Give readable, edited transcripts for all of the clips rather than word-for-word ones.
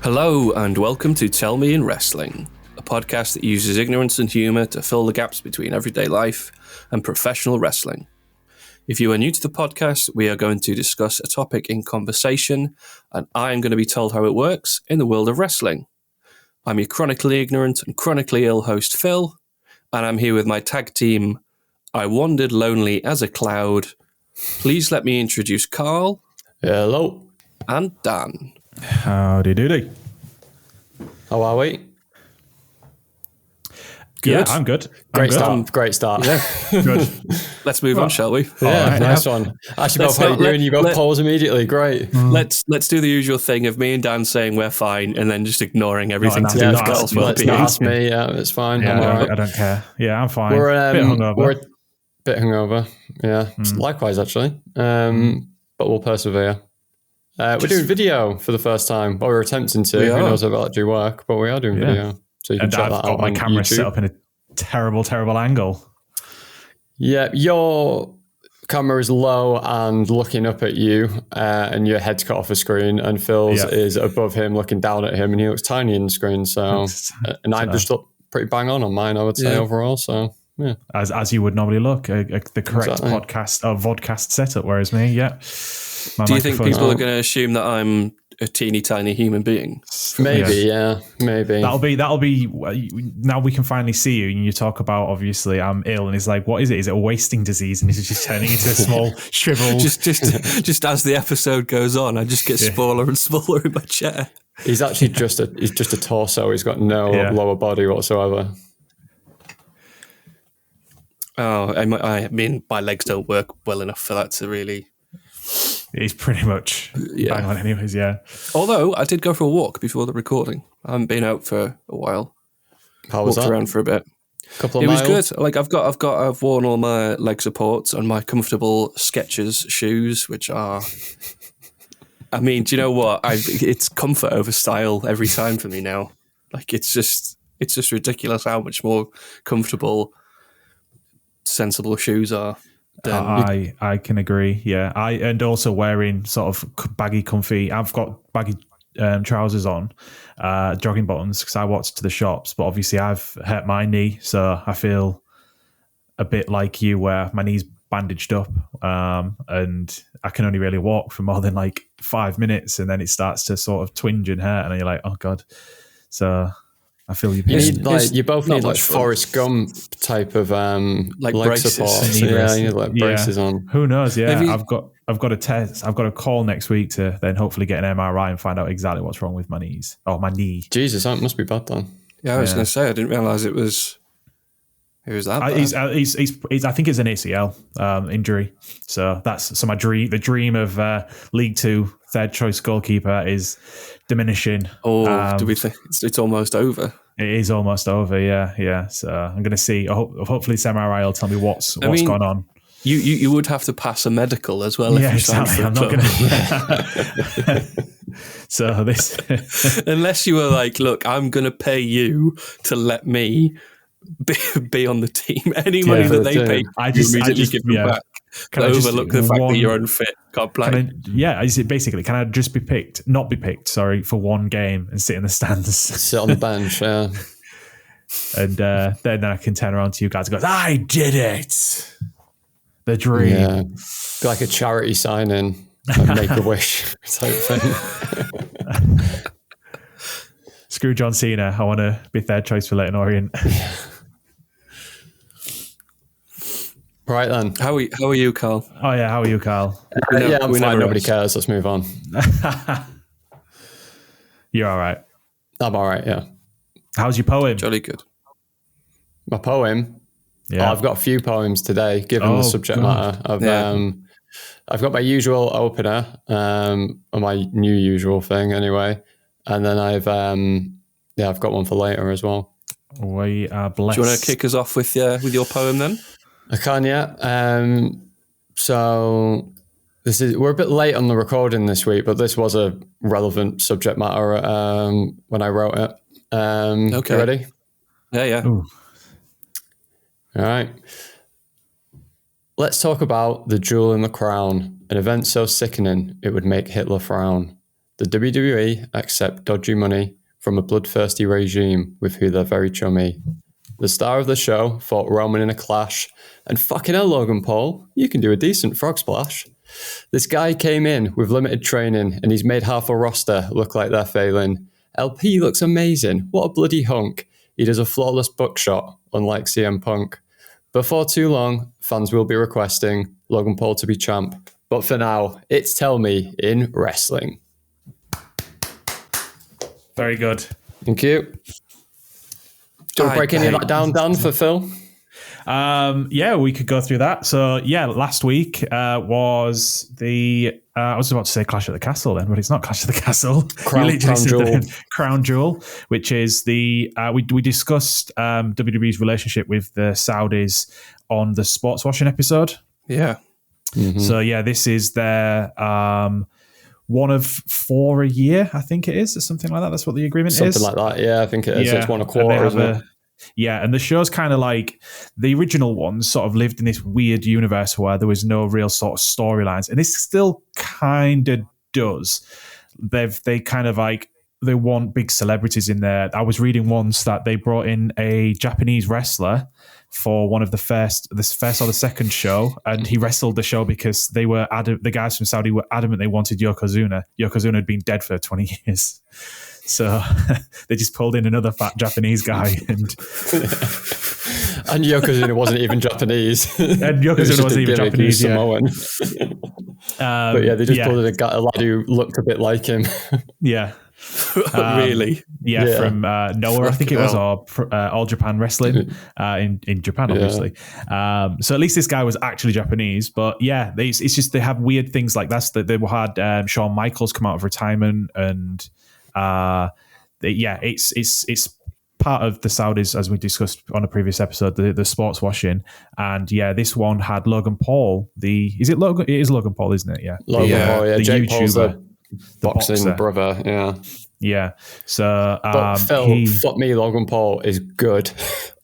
Hello and welcome to Tell Me in Wrestling, a podcast that uses ignorance and humour to fill the gaps between everyday life and professional wrestling. If you are new to the podcast, we are going to discuss a topic in conversation, and I am going to be told how it works in the world of wrestling. I'm your chronically ignorant and chronically ill host, Phil, and I'm here with my tag team, I Wandered Lonely as a Cloud. Please let me introduce Carl. Hello. And Dan. Howdy doody. How are we? Good. Yeah, I'm good. Great start. Yeah. Good. Let's move on, shall we? Yeah, right, nice one. Actually, both how you both pause immediately. Great. Let's do the usual thing of me and Dan saying we're fine and then just ignoring everything to do with Carl's Let's not ask me. Yeah, it's fine. Yeah, I'm all right. I don't care. Yeah, I'm fine. We're a bit bit hungover. Yeah, likewise actually. But we'll persevere. We're doing video for the first time. Well, we're attempting to. Who knows if it'll actually work, but we are doing video. So you can check I've that out got my on camera YouTube. set up in a terrible angle. Yeah, your camera is low and looking up at you, and your head's cut off the screen, and Phil's is above him looking down at him, and he looks tiny in the screen. So, and I just look pretty bang on mine, I would say, overall. So, yeah. As you would normally look, the correct podcast or vodcast setup, whereas me, Do you think people are going to assume that I'm a teeny tiny human being? Maybe. That'll be. Now we can finally see you, and you talk about obviously I'm ill, and it's like, what is it? Is it a wasting disease? And it's just turning into a small shriveled. just as the episode goes on, I just get smaller and smaller in my chair. He's actually just a torso. He's got no lower body whatsoever. Oh, I mean, my legs don't work well enough for that to really. He's pretty much bang on anyways, yeah. Although I did go for a walk before the recording. I haven't been out for a while. How was that? Walked around for a bit. Couple of miles? It was good. Like I've worn all my leg supports and my comfortable Skechers shoes, which are. I mean, do you know what? It's comfort over style every time for me now. Like it's just ridiculous how much more comfortable, sensible shoes are. I can agree. Yeah, and also wearing sort of baggy, comfy. I've got baggy trousers on, jogging bottoms because I walked to the shops. But obviously, I've hurt my knee, so I feel a bit like you, where my knee's bandaged up, and I can only really walk for more than like 5 minutes, and then it starts to sort of twinge and hurt, and you're like, oh god. So. I feel you both need like Forrest Gump type of like leg braces. support. Yeah, you need like braces on. Who knows? Yeah, I've got a test. I've got a call next week to then hopefully get an MRI and find out exactly what's wrong with my knees or my knee. Jesus, that must be bad then. Yeah, I was going to say I didn't realize it was that bad. He's I think it's an ACL injury. So my dream. The dream of League Two third choice goalkeeper is diminishing. Do we think it's almost over? It is almost over. Yeah. So I'm going to see. Hopefully, this MRI will tell me what's going on. You would have to pass a medical as well. Yeah, if you exactly. I'm not going to. So this, unless you were like, look, I'm going to pay you to let me be on the team. Any money that they pay, I just immediately give them back. Can I overlook the fact that you're unfit? Can't play. Is it basically? Can I just not be picked? Sorry, for one game and sit in the stands, sit on the bench, yeah. And then I can turn around to you guys and go, "I did it." The dream, yeah, be like a charity sign-in, make a wish type thing. Screw John Cena. I want to be third choice for Leyton Orient. Right then. How are you, Carl? Oh yeah, how are you, Carl? Yeah, I'm fine. Nobody cares. Let's move on. You're all right. I'm all right. Yeah. How's your poem? Jolly good. My poem. Yeah. I've got a few poems today, given the subject matter. I've got my usual opener, or my new usual thing anyway, and then I've got one for later as well. We are blessed. Do you want to kick us off with your poem then? I can, yeah. So we're a bit late on the recording this week, but this was a relevant subject matter when I wrote it. Okay. You ready? Yeah. Ooh. All right. Let's talk about the jewel in the crown, an event so sickening it would make Hitler frown. The WWE accept dodgy money from a bloodthirsty regime with who they're very chummy. The star of the show fought Roman in a clash, and fucking hell, Logan Paul, you can do a decent frog splash. This guy came in with limited training, and he's made half a roster look like they're failing. LP looks amazing. What a bloody hunk. He does a flawless buckshot, unlike CM Punk. Before too long, fans will be requesting Logan Paul to be champ. But for now, it's Tell Me in Wrestling. Very good. Thank you. Do you want to break any of that down, Dan, for Phil? Yeah, we could go through that. So, yeah, last week was the... I was about to say Clash at the Castle then, but it's not Clash at the Castle. Crown Jewel. Crown Jewel, which is the... we discussed WWE's relationship with the Saudis on the sports washing episode. Yeah. Mm-hmm. So, yeah, this is their... one of 4 a year, I think it is, or something like that. That's what the agreement is. Something like that, yeah, I think it is. Yeah. It's 1 a quarter, isn't it? Yeah, and the show's kind of like the original ones sort of lived in this weird universe where there was no real sort of storylines, and this still kind of does. They kind of like, they want big celebrities in there. I was reading once that they brought in a Japanese wrestler for one of the first or the second show, and he wrestled the show because they were the guys from Saudi were adamant they wanted Yokozuna. Yokozuna had been dead for 20 years. So they just pulled in another fat Japanese guy. And Yokozuna wasn't even Japanese. And Yokozuna wasn't even Japanese, Samoan. But yeah, they just pulled in a lad who looked a bit like him. Yeah. Really? Yeah, from Noah, I think it was, or All Japan Wrestling in Japan, obviously. So at least this guy was actually Japanese. But yeah, it's just they have weird things like that. They had Shawn Michaels come out of retirement, and it's part of the Saudis, as we discussed on a previous episode, the sports washing. And yeah, this one had Logan Paul. It is Logan Paul, isn't it? Yeah, Logan Paul. Yeah, the Jake YouTuber. Paul's the boxing brother. Yeah. Yeah. So, but Phil, fuck me, Logan Paul is good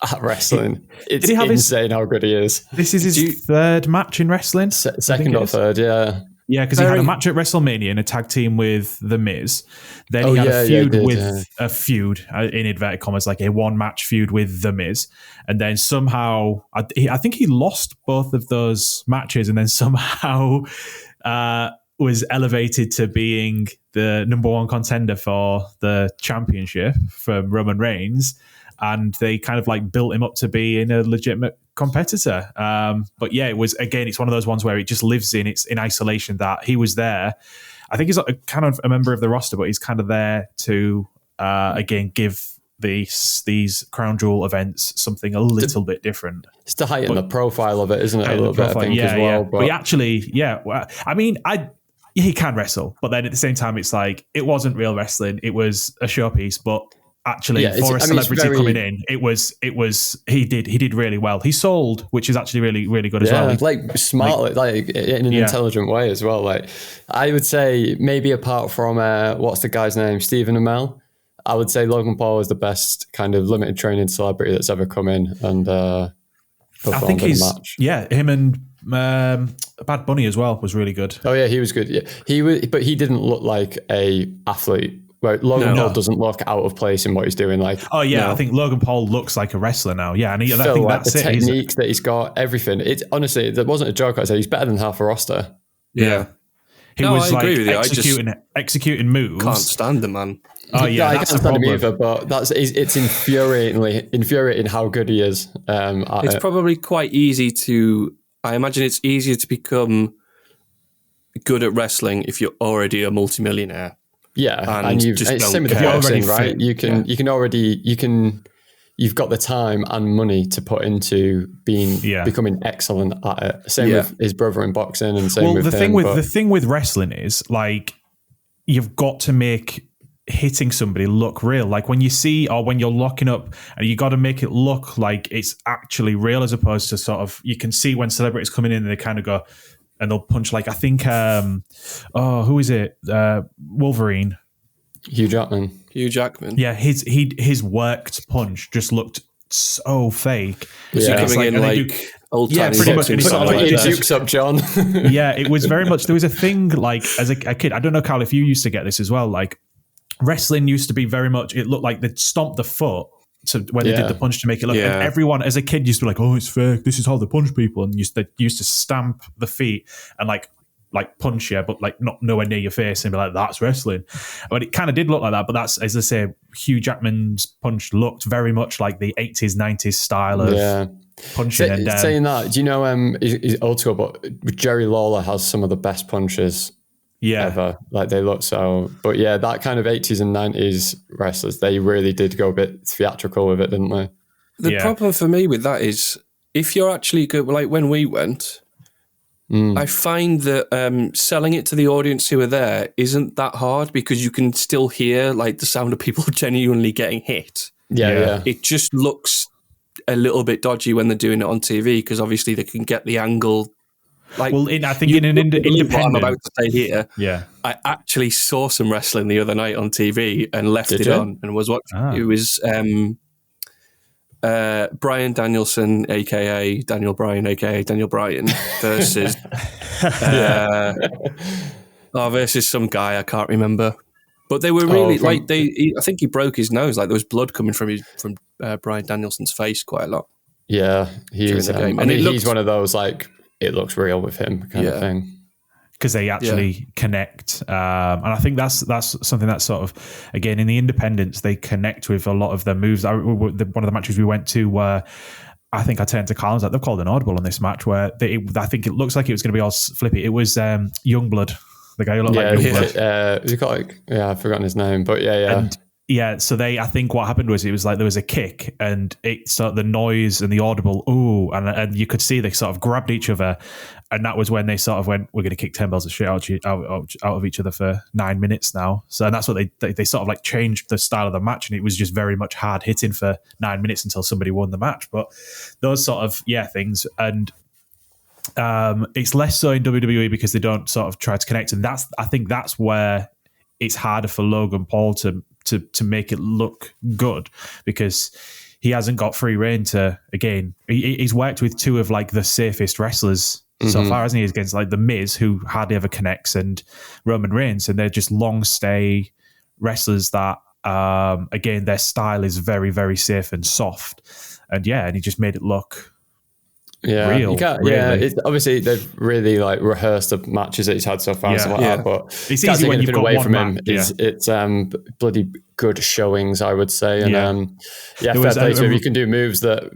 at wrestling. It's insane how good he is. This is his third match in wrestling. Second or third, yeah. Yeah, because he had a match at WrestleMania in a tag team with The Miz. Then he had a feud in inverted commas, like a one-match feud with The Miz. And then somehow, I think he lost both of those matches, and then somehow was elevated to being the number one contender for the championship from Roman Reigns. And they kind of like built him up to being a legitimate competitor. But yeah, it's one of those ones where it just lives in isolation, that he was there. I think he's kind of a member of the roster, but he's kind of there to, again, give these Crown Jewel events something a little bit different. It's to heighten the profile of it, isn't it? A little bit, I think, as well. Yeah. But he actually, I mean, he can wrestle, but then at the same time, it's like, it wasn't real wrestling. It was a showpiece, but actually, for a celebrity coming in, he did really well. He sold, which is actually really, really good as well. Like smart, like in an intelligent way as well. Like I would say, maybe apart from what's the guy's name, Stephen Amell, I would say Logan Paul is the best kind of limited training celebrity that's ever come in and performed in a match. Yeah, him and Bad Bunny as well was really good. Oh yeah, he was good. Yeah, he was, but he didn't look like a athlete. Where Logan Paul doesn't look out of place in what he's doing. Like, I think Logan Paul looks like a wrestler now. Yeah, and I think that's the technique that he's got, everything. It's honestly, there wasn't a joke. I said he's better than half a roster. Yeah, he was like executing moves. Can't stand the man. Oh yeah, I can't stand him either. But it's infuriating how good he is. It's probably quite easy to. I imagine it's easier to become good at wrestling if you're already a multimillionaire. Yeah, and it's same with boxing, right? You've got the time and money to put into becoming excellent at it. Same with his brother in boxing, and same with him. The thing with wrestling is, like, you've got to make hitting somebody look real. Like when you see, or when you're locking up, and you got to make it look like it's actually real, as opposed to sort of, you can see when celebrities coming in and they kind of go, and they'll punch, like, I think, who is it? Wolverine. Hugh Jackman. Yeah, his worked punch just looked so fake. Was he coming in like Old Yeah, pretty much. And it's Put like your dukes up, John. Yeah, it was very much, there was a thing like as a kid, I don't know, Carl, if you used to get this as well, like wrestling used to be very much, it looked like they'd stomp the foot when they did the punch to make it look, and everyone as a kid used to be like, oh, it's fake, this is how they punch people, and they used to stamp the feet and like punch you, but like not nowhere near your face, and be like, that's wrestling. But it kind of did look like that, but that's, as I say, Hugh Jackman's punch looked very much like the 80s, 90s style of punching. Saying that, do you know, he's old school, but Jerry Lawler has some of the best punches ever. Like they look so, but yeah, that kind of 80s and 90s wrestlers, they really did go a bit theatrical with it, didn't they? The problem for me with that is, if you're actually good, like when we went, I find that selling it to the audience who are there isn't that hard, because you can still hear like the sound of people genuinely getting hit. Yeah. It just looks a little bit dodgy when they're doing it on TV, because obviously they can get the angle. Like, well, I think in an independent, what I'm about to say here. Yeah, I actually saw some wrestling the other night on TV and left it on and was watching. It was Bryan Danielson, aka Daniel Bryan, aka Daniel Bryan, versus versus some guy I can't remember. But they were really I think he broke his nose. Like there was blood coming from Bryan Danielson's face quite a lot. Yeah, he is. And he's one of those like, it looks real with him kind of thing. Because they actually connect. And I think that's something that's sort of, again, in the independents, they connect with a lot of their moves. One of the matches we went to where I think I turned to Carl and was like, they've called an audible on this match, where I think it looks like it was going to be all flippy. It was Youngblood, the guy who looked like Youngblood. He got I've forgotten his name, but yeah. And, so I think what happened was, it was like there was a kick and it started the noise and the audible, and you could see they sort of grabbed each other, and that was when they sort of went, we're going to kick 10 bells of shit out of each other for 9 minutes now. So, and that's what they sort of like changed the style of the match, and it was just very much hard hitting for 9 minutes until somebody won the match. But those sort of things, and it's less so in WWE because they don't sort of try to connect, and I think that's where it's harder for Logan Paul to make it look good, because he hasn't got free reign to, again, he's worked with two of like the safest wrestlers so far, hasn't he? Against like The Miz, who hardly ever connects, and Roman Reigns, and they're just long stay wrestlers that, again, their style is very, very safe and soft. And he just made it look real. Obviously they've really like rehearsed the matches that he's had so far, but it's easy when you've got away from him. It's bloody good showings, I would say, and fair play to him. You can do moves that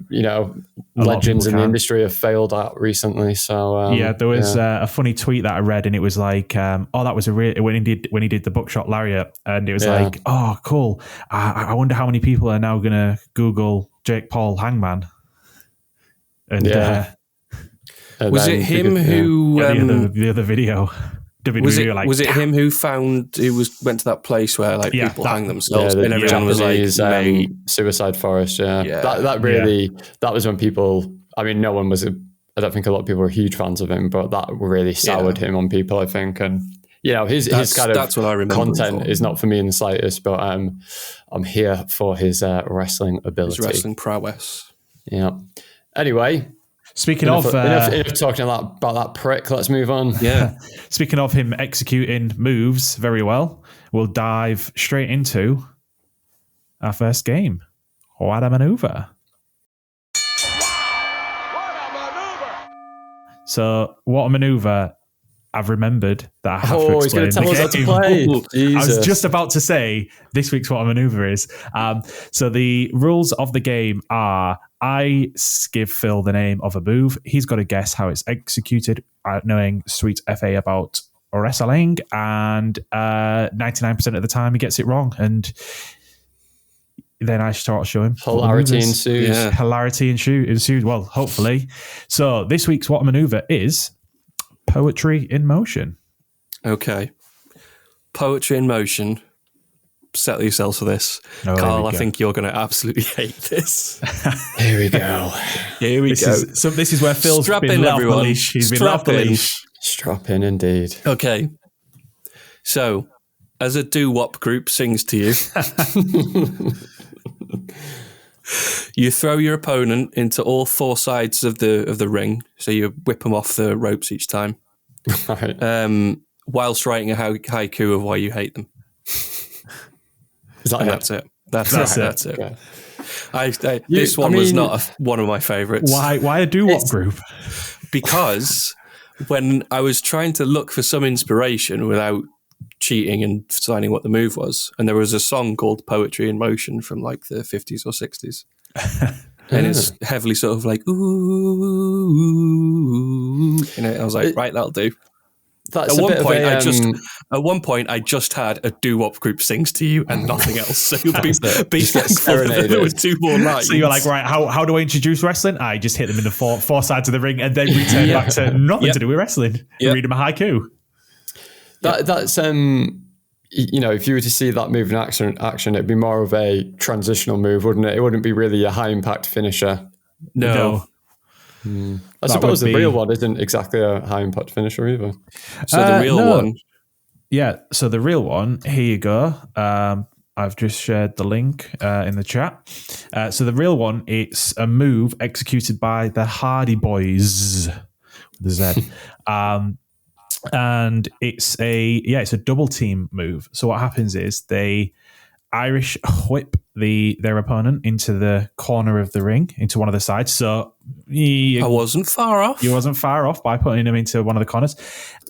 legends in the industry have failed at recently. So there was a funny tweet that I read, and it was like, that was when he did the buckshot lariat, and it was like, oh cool. I wonder how many people are now gonna Google Jake Paul Hangman. And was it him who the other video? Was it him who went to that place where like people hang themselves, and everyone was like, Suicide Forest? That really that was when people. I mean, no one was. I don't think a lot of people were huge fans of him, but that really soured him on people, I think. And his kind of content is not for me in the slightest, but I'm here for his wrestling ability, his wrestling prowess. Yeah. Anyway, speaking enough talking about that prick, let's move on. Yeah. Speaking of him executing moves very well, we'll dive straight into our first game. What a maneuver. So, what a maneuver. I've remembered that I have to explain. He's going to tell us how to play. I was just about to say this week's What a Maneuver is. So the rules of the game are, I give Phil the name of a move. He's got to guess how it's executed, knowing sweet FA about wrestling, and 99% of the time he gets it wrong. And then I start showing hilarity ensues. Yeah. Hilarity ensues. Well, hopefully. So this week's What a Maneuver is Poetry in Motion. Okay. Poetry in Motion. Settle yourselves for this. Carl, I think you're going to absolutely hate this. Here we go. This is where Phil's been let off the leash. He's been let off the leash. Strap in, indeed. Okay. So, as a doo-wop group sings to you, You throw your opponent into all four sides of the ring, so you whip them off the ropes each time, Right. whilst writing a haiku of why you hate them. That's it. That's it. Okay. This one was not one of my favourites. Why a doo-wop group? Because when I was trying to look for some inspiration without cheating and finding what the move was, and there was a song called Poetry in Motion from like the 50s or 60s. And it's heavily sort of like, ooh, I was like, right, that'll do. That's At one point, I just had a doo-wop group sings to you and nothing else. So you'll be thankful that there was 2 more lines. So you're like, right, how do I introduce wrestling? I just hit them in the four sides of the ring and then return back to nothing to do with wrestling. Read them a haiku. That's if you were to see that move in action, it'd be more of a transitional move, wouldn't it? It wouldn't be really a high impact finisher. No. I suppose the real one isn't exactly a high impact finisher either. So the real one. Yeah, so the real one, here you go. I've just shared the link in the chat. So the real one, it's a move executed by the Hardy Boys with a Z. And it's a double team move. So what happens is they Irish whip their opponent into the corner of the ring, into one of the sides. So I wasn't far off. He wasn't far off by putting him into one of the corners.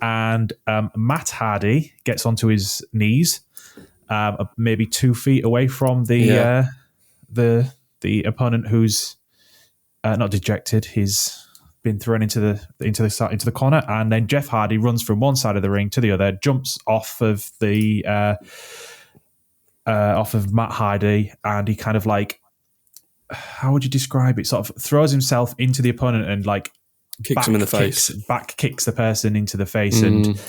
And Matt Hardy gets onto his knees, maybe 2 feet away from the opponent who's not dejected. He's been thrown into the corner, and then Jeff Hardy runs from one side of the ring to the other, jumps off of Matt Hardy, and he kind of like, how would you describe it? Sort of throws himself into the opponent and like kicks him in the face. Back kicks the person into the face. And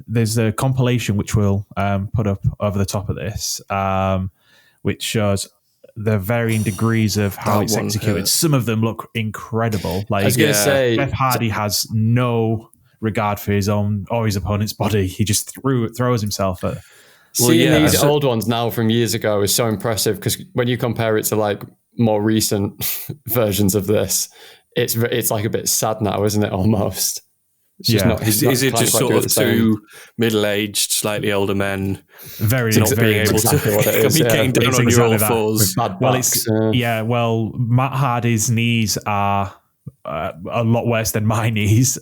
there's a compilation which we'll put up over the top of this, which shows the varying degrees of how it's executed. Some of them look incredible. Like, I was going to say, Jeff Hardy has no regard for his own or his opponent's body. He just throws himself at. Seeing these old ones now from years ago is so impressive, because when you compare it to like more recent versions of this, it's like a bit sad now, isn't it? Almost. It's just not, is it just sort of 2 middle-aged, slightly older men very not being able to what it is, getting down on your all fours? Well, Matt Hardy's knees are a lot worse than my knees.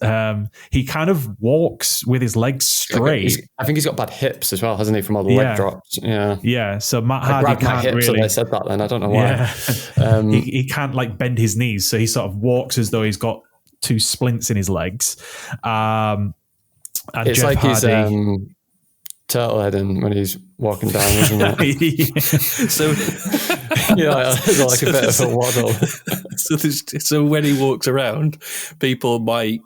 He kind of walks with his legs straight. I think he's got bad hips as well, hasn't he, from all the leg drops? Yeah. So Matt Hardy can't really. I said that then. I don't know why. Yeah. He can't like bend his knees, so he sort of walks as though he's got 2 splints in his legs. And it's Jeff like Hardy, he's turtle heading when he's walking down, isn't it? So there's like a bit of a waddle. So when he walks around, people might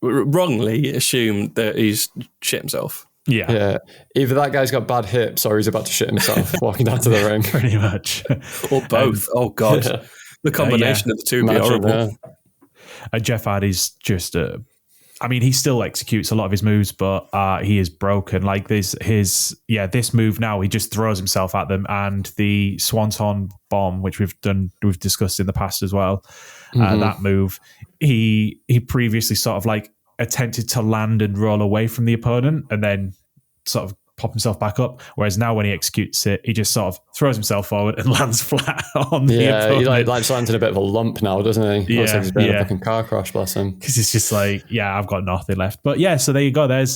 wrongly assume that he's shit himself. Yeah. Either that guy's got bad hips or he's about to shit himself walking down to the ring. Pretty much. Or both. Oh, God. Yeah. The combination of the two would be horrible. Jeff Hardy's just he still executes a lot of his moves, but he is broken. Like this move now, he just throws himself at them, and the Swanton bomb, which we've discussed in the past as well. That move, he previously sort of like attempted to land and roll away from the opponent, and then sort of pop himself back up. Whereas now, when he executes it, he just sort of throws himself forward and lands flat on the opponent. He like lands in a bit of a lump now, doesn't he? Looks like he's been in a fucking car crash, bless him. Because it's just like, I've got nothing left. But so there you go. There's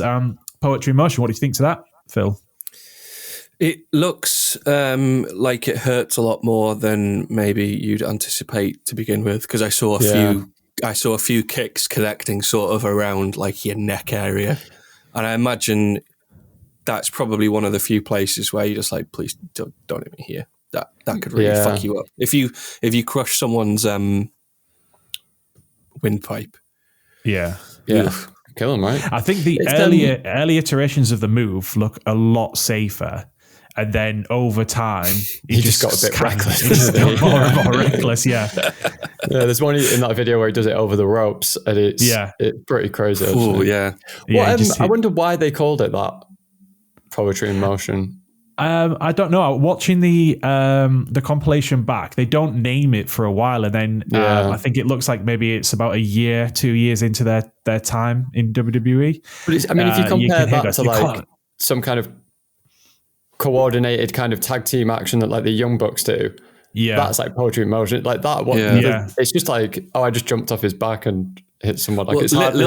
Poetry in Motion. What do you think to that, Phil? It looks like it hurts a lot more than maybe you'd anticipate to begin with, because I saw a few kicks connecting sort of around like your neck area, and I imagine that's probably one of the few places where you're just like, please don't hit me here. That could really fuck you up. If you crush someone's windpipe. Yeah. Kill him, right? I think the early iterations of the move look a lot safer. And then over time, he just got a bit reckless. More and more reckless, there's one in that video where he does it over the ropes, and it's pretty crazy. Oh, yeah. I wonder why they called it that. Poetry in Motion. I don't know. Watching the compilation back, they don't name it for a while, and then I think it looks like maybe it's about 2 years into their time in WWE. But if you compare that to like some kind of coordinated kind of tag team action that like the Young Bucks do, that's like poetry in motion. Like that one, it's just like, I just jumped off his back and hit someone. Like it's hardly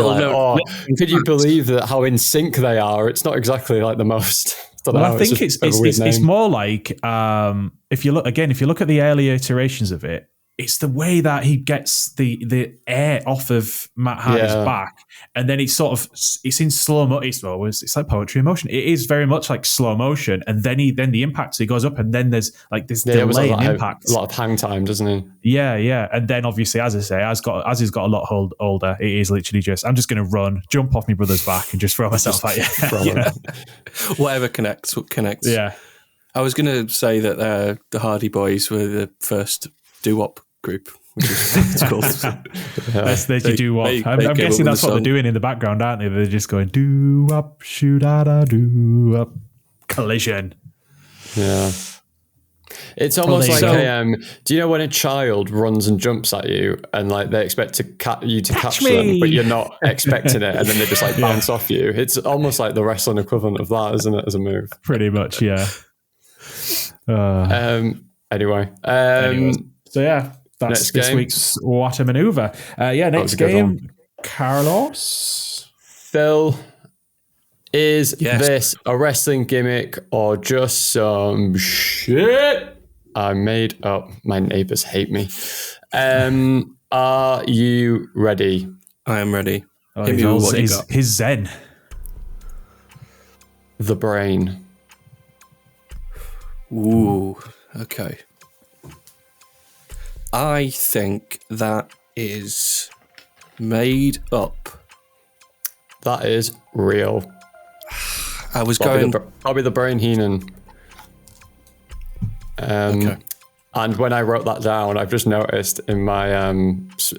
could you believe that how in sync they are? It's not exactly like the most. I think it's more like if you look at the early iterations of it, it's the way that he gets the air off of Matt Hardy's back, and then it's in slow motion. It's like poetry in motion. It is very much like slow motion, and then the impact, so he goes up, and then there's like this delay in impact. A lot of hang time, doesn't he? Yeah, and then obviously, as I say, as he's got a lot older, it is literally just, I'm just going to run, jump off my brother's back, and just throw myself at you. Whatever connects. Yeah, I was going to say that the Hardy Boys were the first doo-wop group, which is what it's called. They do what? I'm guessing that's what they're doing in the background, aren't they? They're just going doo up, shoot da doo up, collision. Yeah, it's almost like do you know when a child runs and jumps at you and like they expect to you to catch them, but you're not expecting it, and then they just like bounce off you? It's almost like the wrestling equivalent of that, isn't it? As a move, pretty much, yeah. Anyway, so yeah. That's this week's What a Maneuver. Next game, Carlos. Phil, is this a wrestling gimmick or just some shit I made up? My neighbors hate me. Are you ready? I am ready. His Zen. The brain. Ooh, okay. I think that is made up. That is real. I was Bobby the Brain Heenan. Okay. And when I wrote that down, I've just noticed in my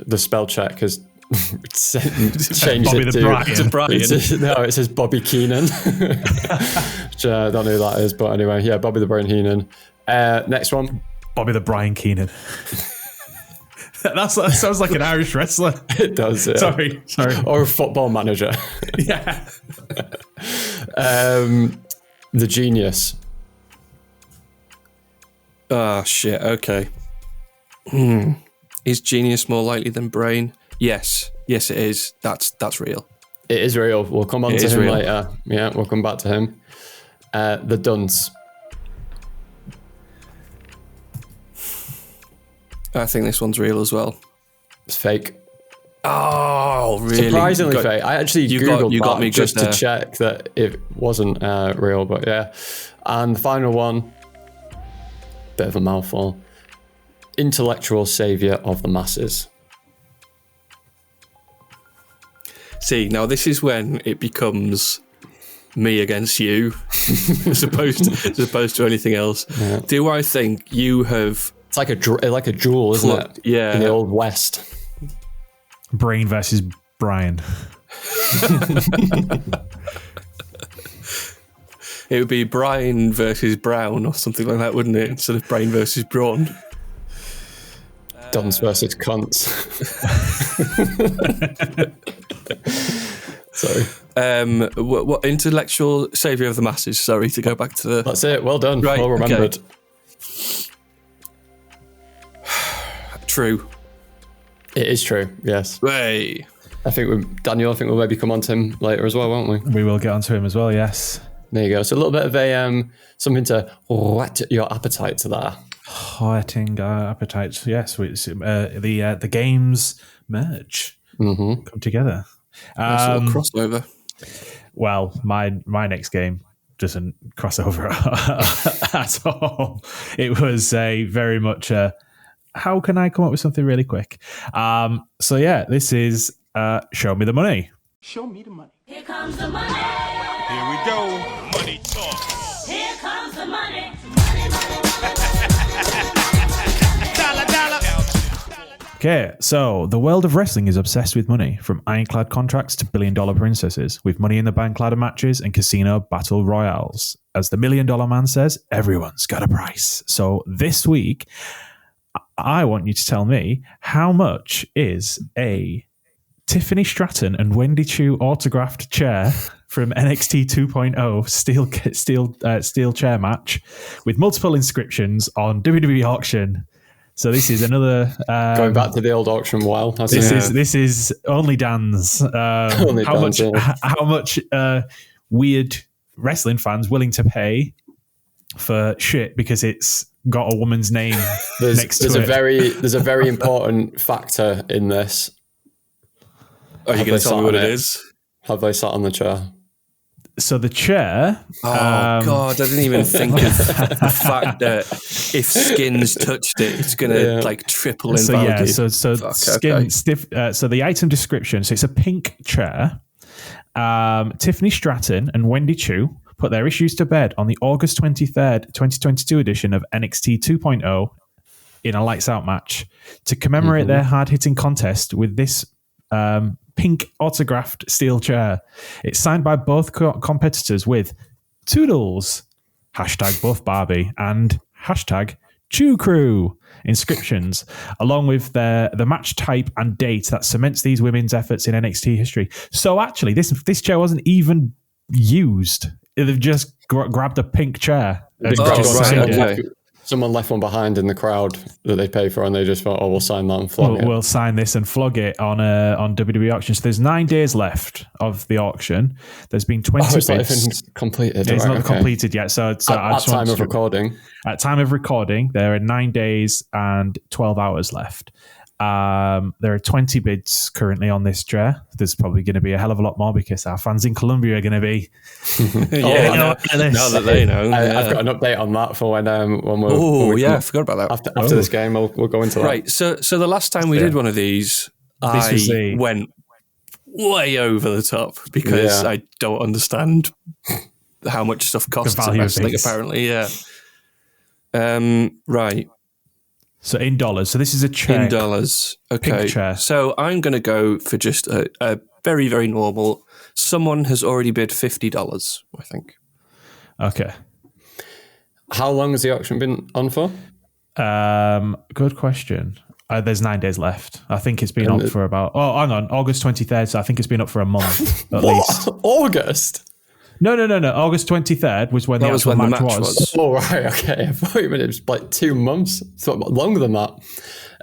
the spell check has changed Bobby it to Brian. It says Bobby Keenan. Which I don't know who that is, but anyway, yeah, Bobby the Brain Heenan. Next one. Bobby the Brian Keenan. That sounds like an Irish wrestler. It does. Yeah. Sorry. Or a football manager. Yeah. The Genius. Oh, shit. Okay. Is Genius more likely than Brain? Yes, it is. That's real. It is real. We'll come on to him later. Yeah, we'll come back to him. The Dunce. I think this one's real as well. It's fake. Oh, really? Surprisingly fake. I actually Googled got me just to check that it wasn't real, but yeah. And the final one, bit of a mouthful. Intellectual savior of the masses. See, now this is when it becomes me against you, as opposed to anything else. Yeah. Do I think you have... It's like a duel, isn't it? Yeah. In the Old West. Brain versus Brian. It would be Brian versus Brown or something like that, wouldn't it? Instead of Brain versus Brawn. Duns versus cunts. Sorry. What intellectual savior of the masses? Sorry, to go back to the... That's it. Well done. Right, well remembered. Okay. True. It is true, yes. Hey. I think Daniel will maybe come on to him later as well, won't we? We will get onto him as well, yes. There you go. So a little bit of a something to whet your appetite to that. Whetting appetites, yes. The games merge, come together. Crossover. Well, my next game doesn't cross over at all. It was a very much how can I come up with something really quick? So yeah, this is Show Me the Money. Show me the money. Here comes the money. Here we go. Money talk. Here comes the money. Dollar, dollar. Okay, so the world of wrestling is obsessed with money, from ironclad contracts to billion-dollar princesses, with Money in the Bank ladder matches and casino battle royales. as the $1 Million Man says, everyone's got a price. So this week, I want you to tell me how much is a Tiffany Stratton and Wendy Chu autographed chair from NXT 2.0 steel chair match with multiple inscriptions on WWE auction. So this is another going back to the old auction. Wow, this is only Dan's. How much weird wrestling fans willing to pay for shit because it's got a woman's name next to it? There's a very important factor in this. Are you going to tell me what it is? Have they sat on the chair? So the chair. Oh God! I didn't even think of the fact that if Skins touched it, it's going to like triple in value. Yeah, so stiff. So the item description. So it's a pink chair. Tiffany Stratton and Wendy Chu put their issues to bed on the August 23rd, 2022 edition of NXT 2.0 in a lights out match to commemorate their hard hitting contest with this. Pink autographed steel chair. It's signed by both competitors with Toodles, #Buff Barbie, and #Chew Crew inscriptions, along with the match type and date that cements these women's efforts in NXT history. So actually, this chair wasn't even used. They've just grabbed a pink chair. Someone left one behind in the crowd that they pay for, and they just thought, "Oh, we'll sign that and flog it." We'll sign this and flog it on WWE auction. So there's 9 days left of the auction. There's been 20 bids. It's not even completed. It's not completed yet. So at time of recording. At time of recording, there are 9 days and 12 hours left. There are 20 bids currently on this chair. There's probably going to be a hell of a lot more because our fans in Colombia are going to be. Now that they know. I've got an update on that for when we're. I forgot about that. After this game, we'll go into that. Right. So the last time we did one of these, I went way over the top because I don't understand how much stuff costs in wrestling. Apparently, right. So in dollars. So this is a chair. In dollars. Okay. Chair. So I'm going to go for just a very, very normal. Someone has already bid $50, I think. Okay. How long has the auction been on for? Good question. There's 9 days left. I think it's been up for about... Oh, hang on. August 23rd. So I think it's been up for a month at least. August? No. August 23rd was when the actual match was. Oh, right. Okay. I thought you meant it was like 2 months. It's longer than that.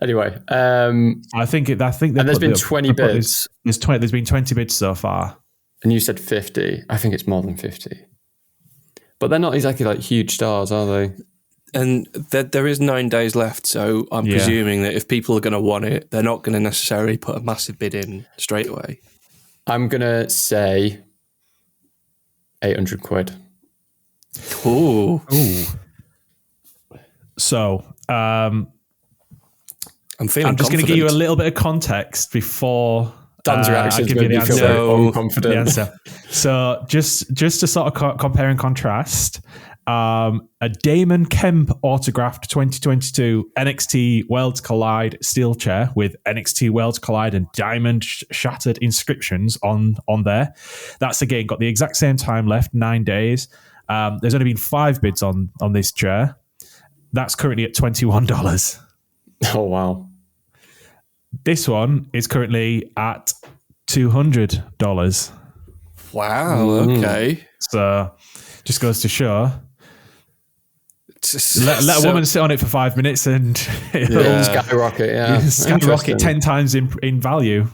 Anyway. I think there's been 20 bids. There's been 20 bids so far. And you said 50. I think it's more than 50. But they're not exactly like huge stars, are they? And there is 9 days left. So I'm presuming that if people are going to want it, they're not going to necessarily put a massive bid in straight away. I'm going to say... 800 quid. Ooh. So, I'm just going to give you a little bit of context before Dan's reaction is going to be very unconfident. So, just to sort of compare and contrast, a Damon Kemp autographed 2022 NXT Worlds Collide steel chair with NXT Worlds Collide and diamond shattered inscriptions on there. That's again got the exact same time left, 9 days. There's only been 5 bids on this chair. That's currently at $21. Oh wow! This one is currently at $200. Wow. Okay. So just goes to show. Let a woman sit on it for 5 minutes and it'll skyrocket. Skyrocket 10 times in value.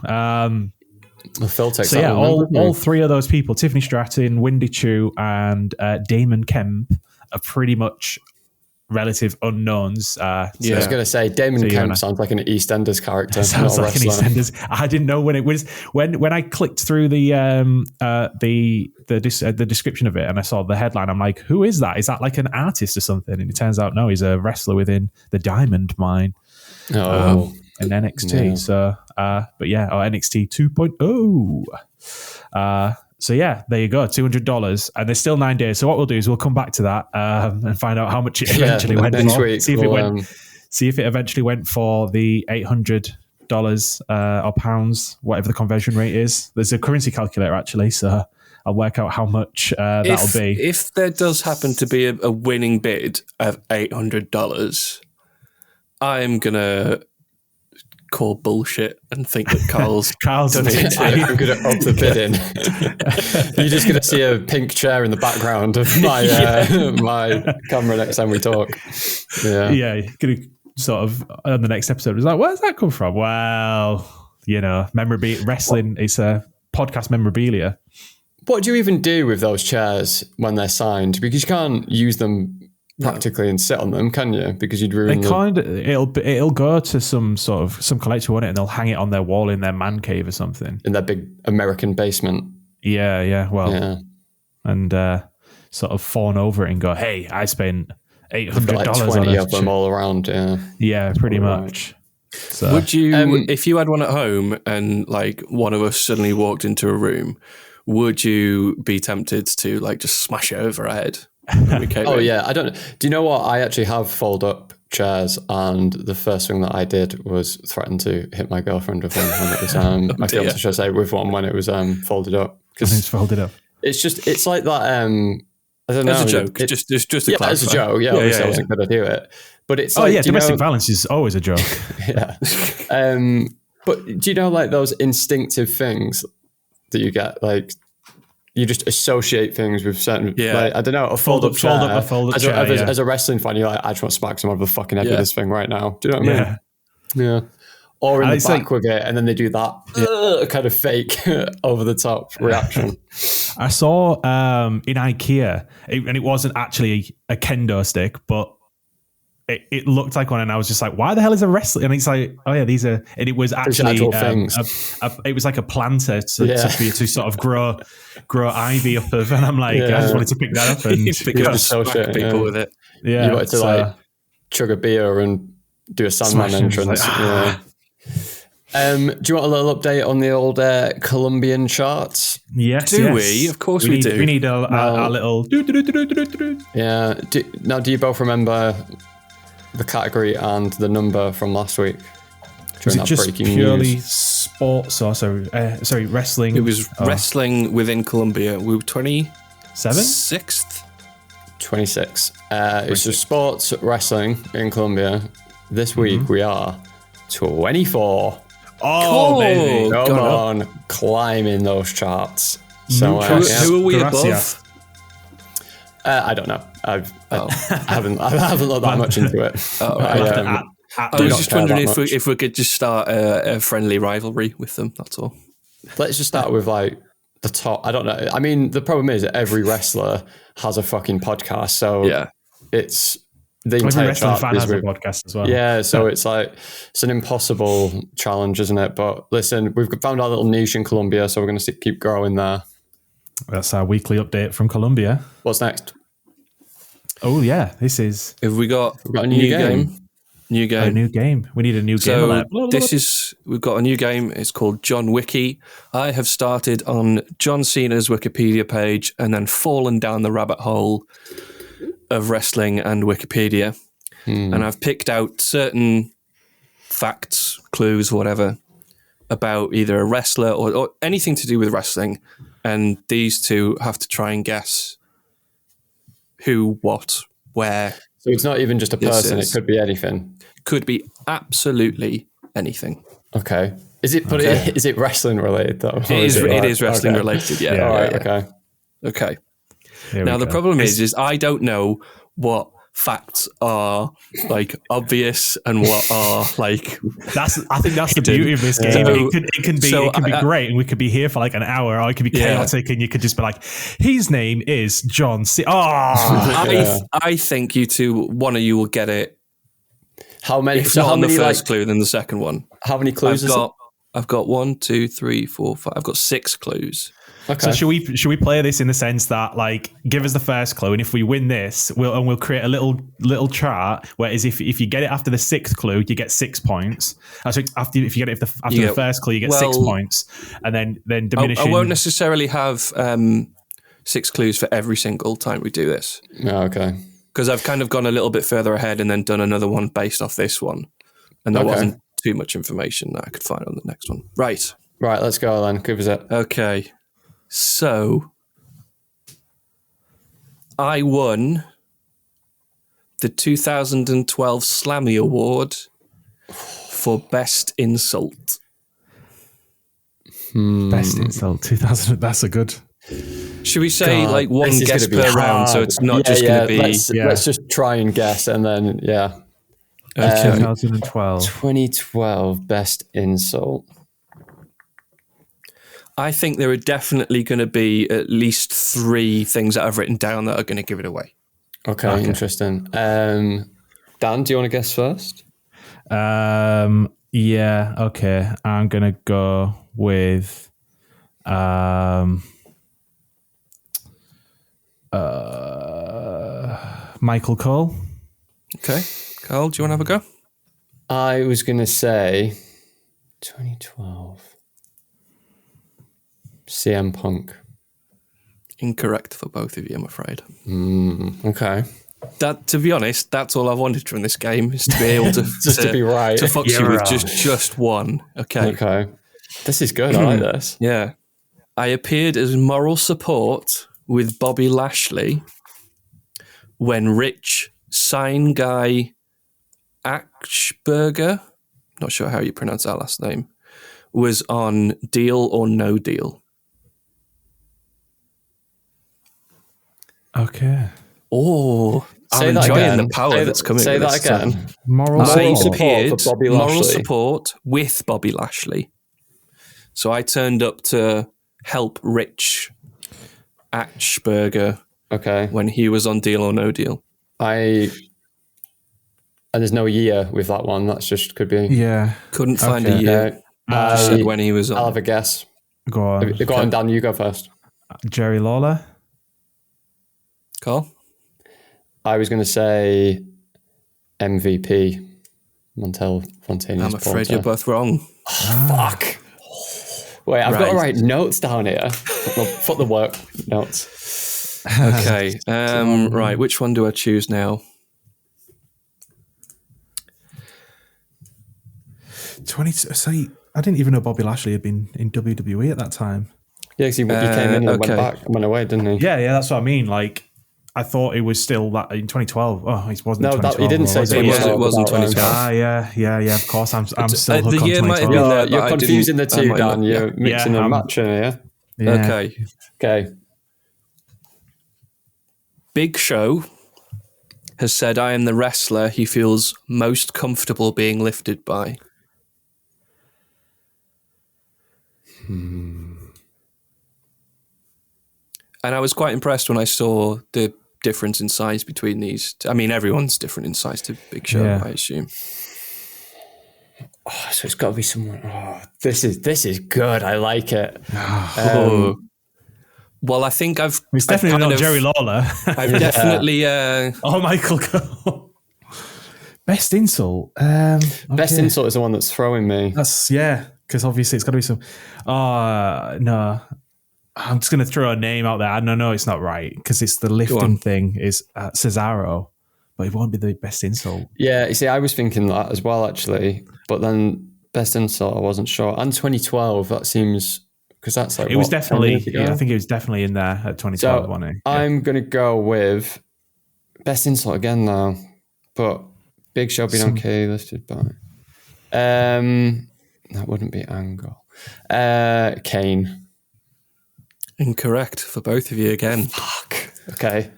Phil takes so all 3 of those people, Tiffany Stratton, Wendy Chu, and Damon Kemp, are pretty much relative unknowns. I was going to say Damon Kemp sounds like an EastEnders character. Sounds like an EastEnders. I didn't know when it was when I clicked through the description of it and I saw the headline. I'm like, who is that? Is that like an artist or something? And it turns out no, he's a wrestler within the Diamond Mine. Oh, in NXT. Yeah. So, NXT 2.0. So yeah, there you go, $200, and there's still 9 days. So what we'll do is we'll come back to that and find out how much it eventually went next for. Week. See if it eventually went for the $800 or pounds, whatever the conversion rate is. There's a currency calculator actually, so I'll work out how much that'll be. If there does happen to be a winning bid of $800, I'm gonna call bullshit and think that Carl's done it. I'm going to up the bidding. You're just going to see a pink chair in the background of my my camera next time we talk. Yeah, yeah. Gonna sort of on the next episode. It's like, where's that come from? Well, wrestling. It's a podcast memorabilia. What do you even do with those chairs when they're signed? Because you can't use them practically and sit on them, can you? Because you'd ruin it'll go to some collector, won't it? And they'll hang it on their wall in their man cave or something. In their big American basement. Yeah. Well, and sort of fawn over it and go, hey, I spent $800 like 20 of them all around. Yeah, pretty much. So, would you, if you had one at home and like one of us suddenly walked into a room, would you be tempted to like just smash it over our head? Oh yeah, I don't know. Do you know what? I actually have fold-up chairs, and the first thing that I did was threaten to hit my girlfriend with one when it was my fiance, should I say, with one when it was folded up. Because it's folded up. It's like that. I don't know. As a joke, just to as a joke. Yeah, obviously I wasn't going to do it, but it's domestic violence is always a joke. Yeah. But do you know like those instinctive things that you get, like? You just associate things with certain, like, I don't know, a fold-up chair. As a wrestling fan, you're like, I just want to smack someone over the fucking head with this thing right now. Do you know what I mean? Yeah. Or in the back with it, and then they do that kind of fake, over-the-top reaction. I saw in IKEA, and it wasn't actually a kendo stick, but it looked like one, and I was just like, why the hell is a wrestling? And it's like, oh yeah, these are, and it was actually it was like a planter to sort of grow ivy up of, and I'm like, I just wanted to pick that up and smack people with it. Yeah, you wanted to like chug a beer and do a Sandman entrance. Like, do you want a little update on the old Colombian charts? Yes. Do we? Of course we do. We need a little. Yeah. Do you both remember the category and the number from last week? Was it just purely sports or sorry, wrestling? It was wrestling within Colombia. We were 27th? 26. It's just sports wrestling in Colombia. This week we are 24. Oh, baby. Come on, climbing those charts. So who are we above? I don't know. I haven't looked that much into it. I was just wondering if we could just start a friendly rivalry with them. That's all. Let's just start with like the top. I don't know. I mean, the problem is that every wrestler has a fucking podcast, so it's the entire wrestling fan has a podcast as well. Yeah, so it's like it's an impossible challenge, isn't it? But listen, we've found our little niche in Colombia, so we're going to keep growing there. That's our weekly update from Colombia. What's next? Oh yeah, this is. Have we got a new game? New game. A new game. We need a new game. So we've got a new game. It's called John Wiki. I have started on John Cena's Wikipedia page and then fallen down the rabbit hole of wrestling and Wikipedia. And I've picked out certain facts, clues, whatever, about either a wrestler or anything to do with wrestling. And these two have to try and guess who, what, where. So it's not even just a person, it could be anything. Could be absolutely anything. Okay. Is it wrestling related though? It is wrestling related, yeah. All right, okay. Now the problem is I don't know what facts are like obvious and what are like. I think that's the beauty of this game. It can be great, and we could be here for like an hour, or it could be chaotic, and you could just be like, his name is John C. I think one of you will get it. How many? If not on the first clue, then the second one. How many clues? I've got 1, 2, 3, 4, 5. I've got 6 clues. Okay. So should we play this in the sense that like give us the first clue, and if we win this, we'll create a little chart. Whereas if you get it after the 6th clue, you get 6 points. So if you get it after the first clue, you get 6 points, and then diminishing. I won't necessarily have 6 clues for every single time we do this. Oh, okay. Because I've kind of gone a little bit further ahead and then done another one based off this one, and there wasn't too much information that I could find on the next one. Right, let's go then. Give us it. Okay. So, I won the 2012 Slammy Award for Best Insult. Best insult 2000. That's a good. Should we say God, like one this is guess gonna be per round, so hard. it's not just going to be... Let's just try and guess, and then Okay. 2012. 2012 best insult. I think there are definitely going to be at least 3 things that I've written down that are going to give it away. Okay, interesting. Dan, do you want to guess first? Yeah. Okay. I'm gonna go with Michael Cole. Okay. Carl, do you want to have a go? I was going to say 2012 CM Punk. Incorrect for both of you, I'm afraid. Okay. That, to be honest, that's all I wanted from this game, is to be able to Just to be right. to fox you You're with wrong. just one. Okay. Okay. This is good. I like this. Yeah. I appeared as moral support with Bobby Lashley when Rich Sign Guy Achberger, not sure how you pronounce that last name, was on Deal or No Deal. Okay. Oh, Say I'm that enjoying again. the power that's coming. Say with that this. again. Moral I Moral support. support appeared for Bobby moral Lashley. support with Bobby Lashley. So I turned up to help Rich Achberger Okay. when he was on Deal or No Deal. And there's no year with that one. That's just could be. Yeah. Couldn't find a Okay. year. Just said when he was I'll on. have a guess. Go on. Go on, Dan. You go first. Jerry Lawler. Carl? I was going to say MVP. Montel Fontanius. I'm afraid you're both wrong. Fuck. Wait, I've got to Right. write notes down here. Put the work notes. Okay. Right, which one do I choose now? 20. See, I didn't even know Bobby Lashley had been in WWE at that time. Yeah, because he came in and okay. went back, went away, didn't he? Yeah, that's what I mean. Like, I thought it was still that in 2012. Oh, it wasn't. No, 2012. he didn't say was It was, 2012. it wasn't about, 2012. Yeah. Of course, I'm still the hooked on year might have 2012. been there, You're but I confusing the didn't- I two, might Dan. not- You're mixing Yeah, and I'm- matching here. Yeah. Okay. Okay. Big Show has said, I am the wrestler he feels most comfortable being lifted by. And I was quite impressed when I saw the difference in size between these. I mean, everyone's different in size to Big Show, Yeah. I assume. Oh, so it's got to be someone. Oh, this is good. I like it. Oh. Well, I think I've... It's I've definitely kind not of- Jerry Lawler. I've definitely... Oh, Michael Cole. Best insult. Best okay. insult is the one that's throwing me. That's because obviously it's got to be some. No, I'm just gonna throw a name out there. I know it's not right because it's the on. lifting thing is Cesaro, but it won't be the best insult. Yeah, you see, I was thinking that as well, actually. But then best insult, I wasn't sure. And 2012, that seems because that's like It was what, 10 definitely. years ago? Yeah, I think it was definitely in there at 2012. So Wasn't it? I'm gonna go with best insult again now, but Big Show being okay listed by. That wouldn't be Angle. Kane. Incorrect for both of you again. Fuck. Okay.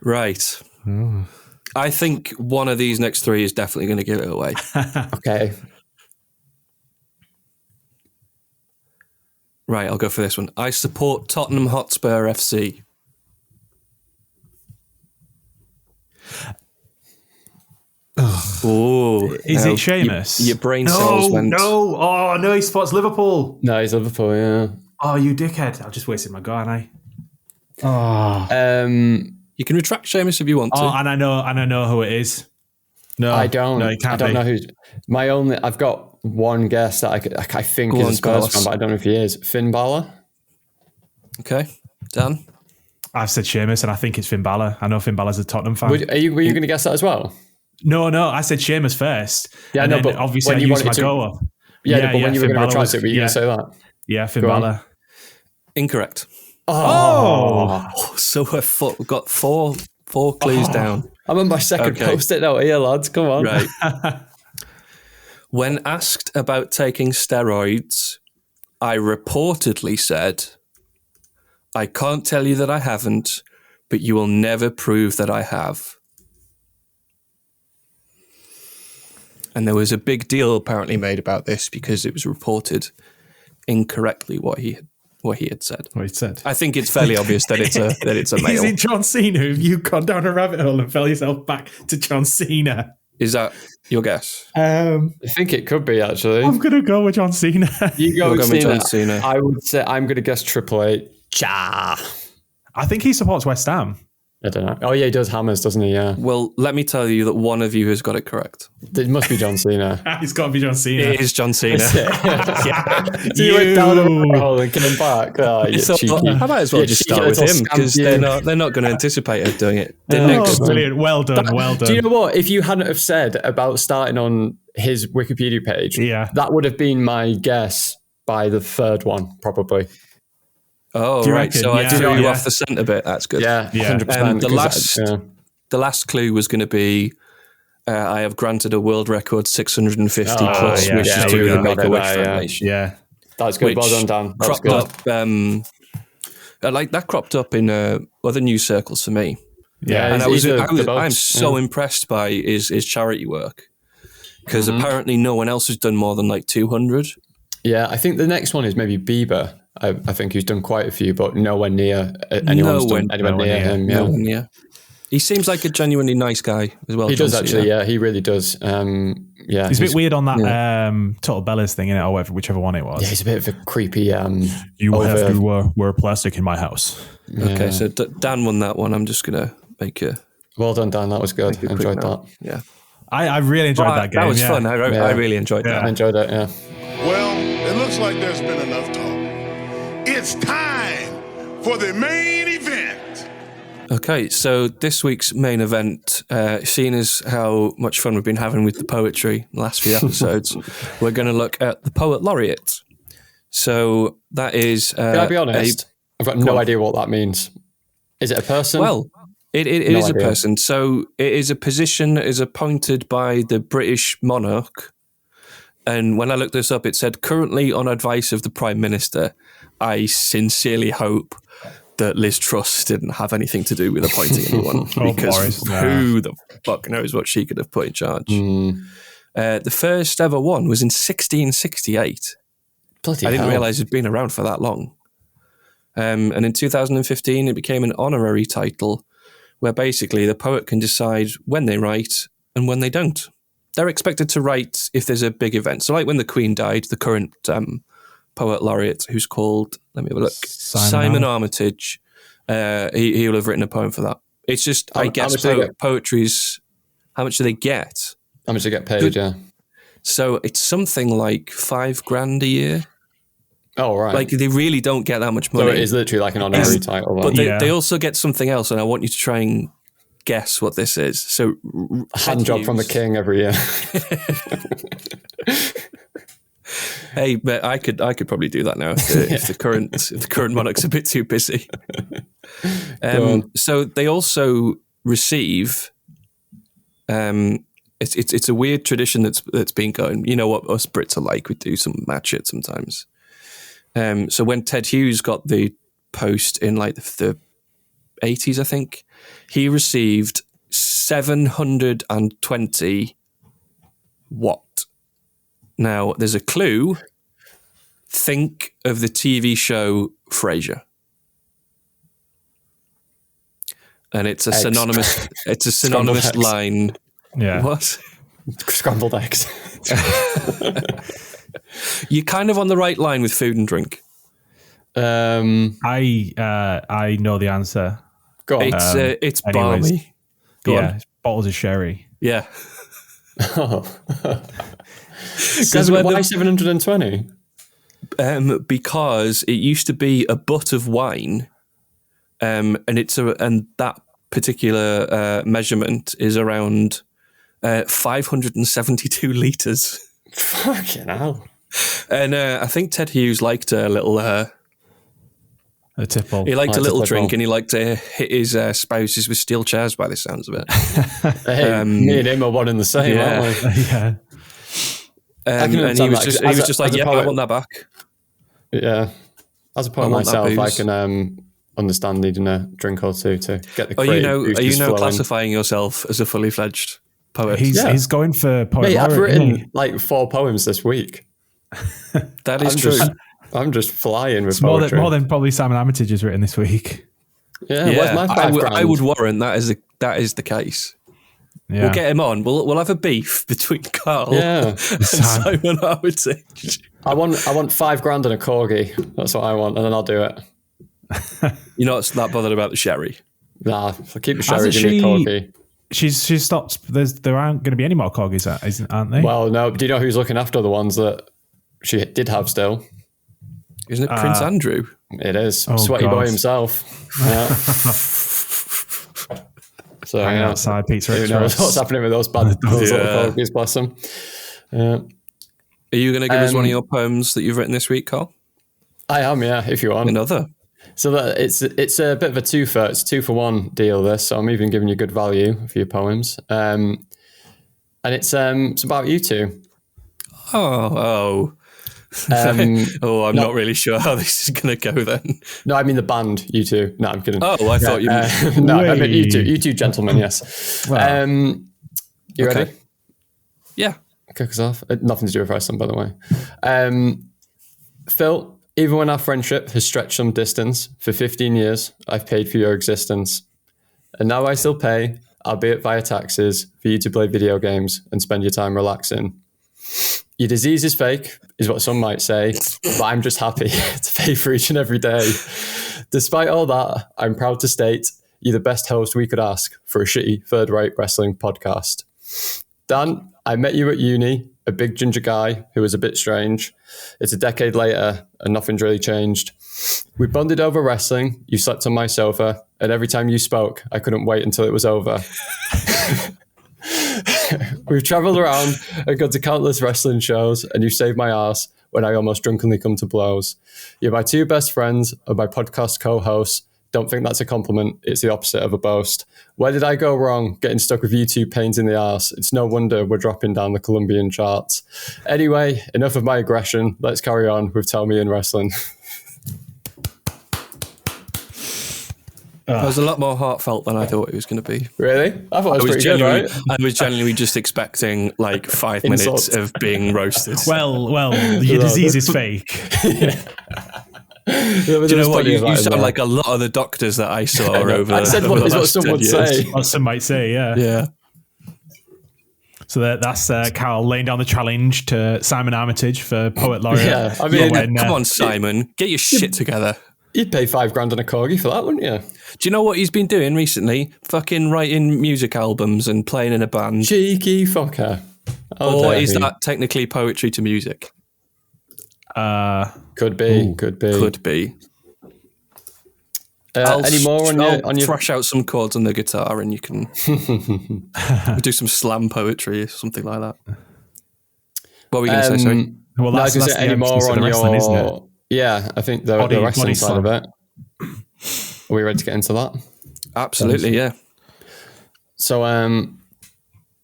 Right. I think one of these next 3 is definitely going to give it away. Okay. Right, I'll go for this one. I support Tottenham Hotspur FC. Oh, Is it Sheamus? Your brain cells went. No. Oh no, he supports Liverpool. No, he's Liverpool. Yeah. Oh, you dickhead! I just wasted my go, and I. You can retract Sheamus if you want to. Oh, and I know who it is. No, I don't. No, it can't I don't be. know who's. My only. I've got one guess that I think Go is on, a Spurs Carlos. fan, but I don't know if he is. Finn Balor. Okay, Dan. I've said Sheamus, and I think it's Finn Balor. I know Finn Balor's a Tottenham fan. Were you going to guess that as well? No, I said Sheamus first. Yeah, and no, then but obviously when I you used my wanted to- go up. Yeah, but when you were Finn going to Balor retract it, were you going to say that? Yeah, Finn Go on. Balor. Incorrect. Oh, So we've got four clues down. I'm on my second Okay. post-it note here, lads. Come on. Right. When asked about taking steroids, I reportedly said, I can't tell you that I haven't, but you will never prove that I have. And there was a big deal apparently made about this because it was reported incorrectly what he had said. what he said. I think it's fairly obvious that it's a Is male. it John Cena? Have you gone down a rabbit hole and fell yourself back to John Cena? Is that your guess? I think it could be, actually. I'm gonna go with John Cena. You go We'll with go with Cena. John Cena. I would say I'm going to guess Triple H. I think he supports West Ham. I don't know. Oh, yeah, he does Hammers, doesn't he? Yeah. Well, let me tell you that one of you has got it correct. It must be John Cena. It's got to be John Cena. It is John Cena. So you went down a rabbit hole and came back. Oh, you So, cheeky. I might as well You just cheeky start with little him because scamp they're not going to anticipate us doing it. The Oh, next, brilliant. Well done. Well done. Do you know what? If you hadn't have said about starting on his Wikipedia page, Yeah. that would have been my guess by the third one, probably. oh Do you right, reckon? so I Yeah. threw you Yeah. off the scent a bit. That's good. Yeah, Yeah. 100%. The 'cause the last clue was going to be I have granted a world record 650 Oh, plus yeah, wishes yeah, to we the got Make-A-Wish that, yeah. Foundation. Yeah. that's good. Well which done, Dan. That was Cropped good. up, like that cropped up in other news circles for me. Yeah, And he's the boat. I'm so impressed by his charity work because apparently no one else has done more than like 200. Yeah, I think the next one is maybe Bieber. I think he's done quite a few, but nowhere near anyone's done anywhere nowhere near near. him. No Yeah. one, yeah. He seems like a genuinely nice guy as well. He John does actually, Cena. yeah, he really does. Yeah, He's a bit weird on that Total Bellas thing, innit? Or whichever one it was. Yeah, he's a bit of a creepy. You have over- to wear plastic in my house. Okay, so Dan won that one. I'm just gonna make a Well done, Dan. That was good. quick Enjoyed that. note. Yeah, I really enjoyed that game. That was yeah. fun. I really enjoyed Yeah. I enjoyed it. Yeah. Well, it looks like there's been enough talk. It's time for the main event. Okay, so this week's main event, seeing as how much fun we've been having with the poetry the last few episodes, we're going to look at the Poet Laureate. So that is... Can I be honest? I've got no idea what that means. Is it a person? Well, it No is a idea. person. So it is a position that is appointed by the British monarch. And when I looked this up, it said, currently on advice of the Prime Minister. I sincerely hope that Liz Truss didn't have anything to do with appointing anyone. Oh, because Boris, yeah. who the fuck knows what she could have put in charge. The first ever one was in 1668. Bloody I didn't hell. realise it'd been around for that long. And in 2015, it became an honorary title where basically the poet can decide when they write and when they don't. They're expected to write if there's a big event. So like when the Queen died, the current Poet Laureate, who's called, let me have a look, Simon Armitage, he will have written a poem for that. It's just, I guess much do they get? poetry's, how much do they get? How much they get paid? Yeah. So it's something like $5,000 a year. Oh right. Like they really don't get that much so money. it is literally like an honorary title. But Then. Yeah. they also get something else, and I want you to try and guess what this is. So, Hand job from the king every year. Hey, but I could probably do that now if the current monarch's a bit too busy. So they also receive. It's a weird tradition that's been going. You know what us Brits are like. We do some mad shit sometimes. So when Ted Hughes got the post in like the 80s, I think, he received 720 what? Now, there's a clue. Think of the TV show Frasier. And it's a Eggs. synonymous synonymous eggs. line. Yeah. What? Scrambled eggs. You're kind of on the right line with food and drink. I know the answer. Go on. It's anyways. barley. Go yeah. on. It's bottles of sherry. Yeah. Why 720? Because it used to be a butt of wine, and that particular measurement is around 572 liters. Fucking hell. And I think Ted Hughes liked a little A tipple. He liked Liked a little a drink tipple. and he liked to hit his spouses with steel chairs by the sounds of it. Hey, me and him are one and the same, yeah. aren't we? Yeah. And he understand was that, just, 'cause he was as a- just like, as a yeah, I poet- want that back. Yeah. As a poet I want that myself, I booze. can understand needing a drink or two to get the Are you creative now boosters flowing. classifying yourself as a fully fledged poet? He's going for poet Mate, I've laureate, isn't written like 4 poems this week. That is true. I'm just flying with It's more poetry. than probably Simon Armitage has written this week. yeah, where's my I £5 would warrant that is the case. Yeah. We'll get him on. We'll have a beef between Carl Yeah. and Simon Armitage. I want £5 and a corgi. That's what I want, and then I'll do it. You're not that bothered about the sherry. Nah, I'll keep the sherry, Hasn't give me a she- corgi. She's stopped. There aren't going to be any more corgis, aren't they? Well, no, do you know who's looking after the ones that she did have still? Isn't it Prince Andrew? It is. Oh, Sweaty boy God. himself. Yeah. So, Hanging yeah. outside Pizza Who knows Express. what's happening with those little Yeah. corgis, bless them. Are you going to give us one of your poems that you've written this week, Carl? I am, yeah, if you want. Another? So that it's a bit of a twofer. It's 2-for-1 deal. This, so I'm even giving you good value for your poems. And it's about you two. Oh. Um, I'm not really sure how this is going to go then. no, I mean the band. You two. No, I'm kidding. Oh, I thought you meant... no, I meant you Wait. two gentlemen. Yes. Well, You okay. ready? Yeah. Kick us off. Nothing to do with wrestling, by the way. Phil. Even when our friendship has stretched some distance, for 15 years, I've paid for your existence. And now I still pay, albeit via taxes, for you to play video games and spend your time relaxing. Your disease is fake, is what some might say, but I'm just happy to pay for each and every day. Despite all that, I'm proud to state you're the best host we could ask for a shitty third-rate wrestling podcast. Dan, I met you at uni, a big ginger guy who was a bit strange. It's a decade later and nothing's really changed. We bonded over wrestling, you slept on my sofa, and every time you spoke, I couldn't wait until it was over. We've travelled around and gone to countless wrestling shows, and you saved my ass when I almost drunkenly come to blows. You're my 2 best friends and my podcast co-hosts. Don't think that's a compliment. It's the opposite of a boast. Where did I go wrong? Getting stuck with you two pains in the arse. It's no wonder we're dropping down the Colombian charts. Anyway, enough of my aggression. Let's carry on with Tell Me in Wrestling. It was a lot more heartfelt than I thought it was going to be. Really? I thought it was pretty good, right? I was genuinely just expecting like 5 minutes Insults. of being roasted. well, your disease is fake. Do you know what? You sound like a lot of the doctors that I saw over. I said over what the is what last some 10 would years. say. Or some might say, yeah. Yeah. So that's Carl laying down the challenge to Simon Armitage for Poet Laureate. Yeah, I mean, Come on, Simon, get your shit together. You'd pay $5,000 on a corgi for that, wouldn't you? Do you know what he's been doing recently? Fucking writing music albums and playing in a band. Cheeky fucker. How Or dare is he? that technically poetry to music? Could be. Could be. Could be. Any more on I'll your thrash out some chords on the guitar and you can do some slam poetry or something like that. What were you going to say, sorry? Well, No, I was that's going to say the any more emphasis of on the wrestling, isn't it? your... Yeah, I think the Body wrestling side of slam. it. Are we ready to get into that? Absolutely, yeah. So,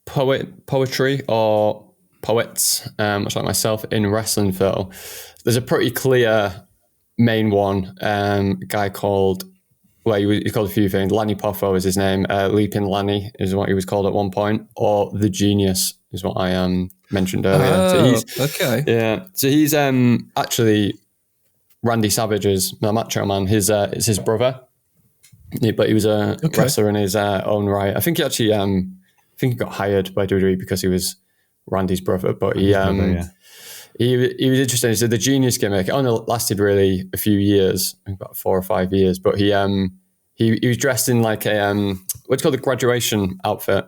poetry or poets, much like myself in wrestling, Phil, there's a pretty clear main one, guy called, well, he's called a few things. Lanny Poffo is his name. Leaping Lanny is what he was called at one point, or The Genius is what I mentioned earlier. So he's, okay. yeah. So he's actually Randy Savage's Macho Man. It's his brother. Yeah, but he was a wrestler in his own right. I think he actually, he got hired by WWE because he was Randy's brother. But he was interesting. So the Genius gimmick, it only lasted really a few years, I think about 4 or 5 years. But he was dressed in like a what's called a graduation outfit.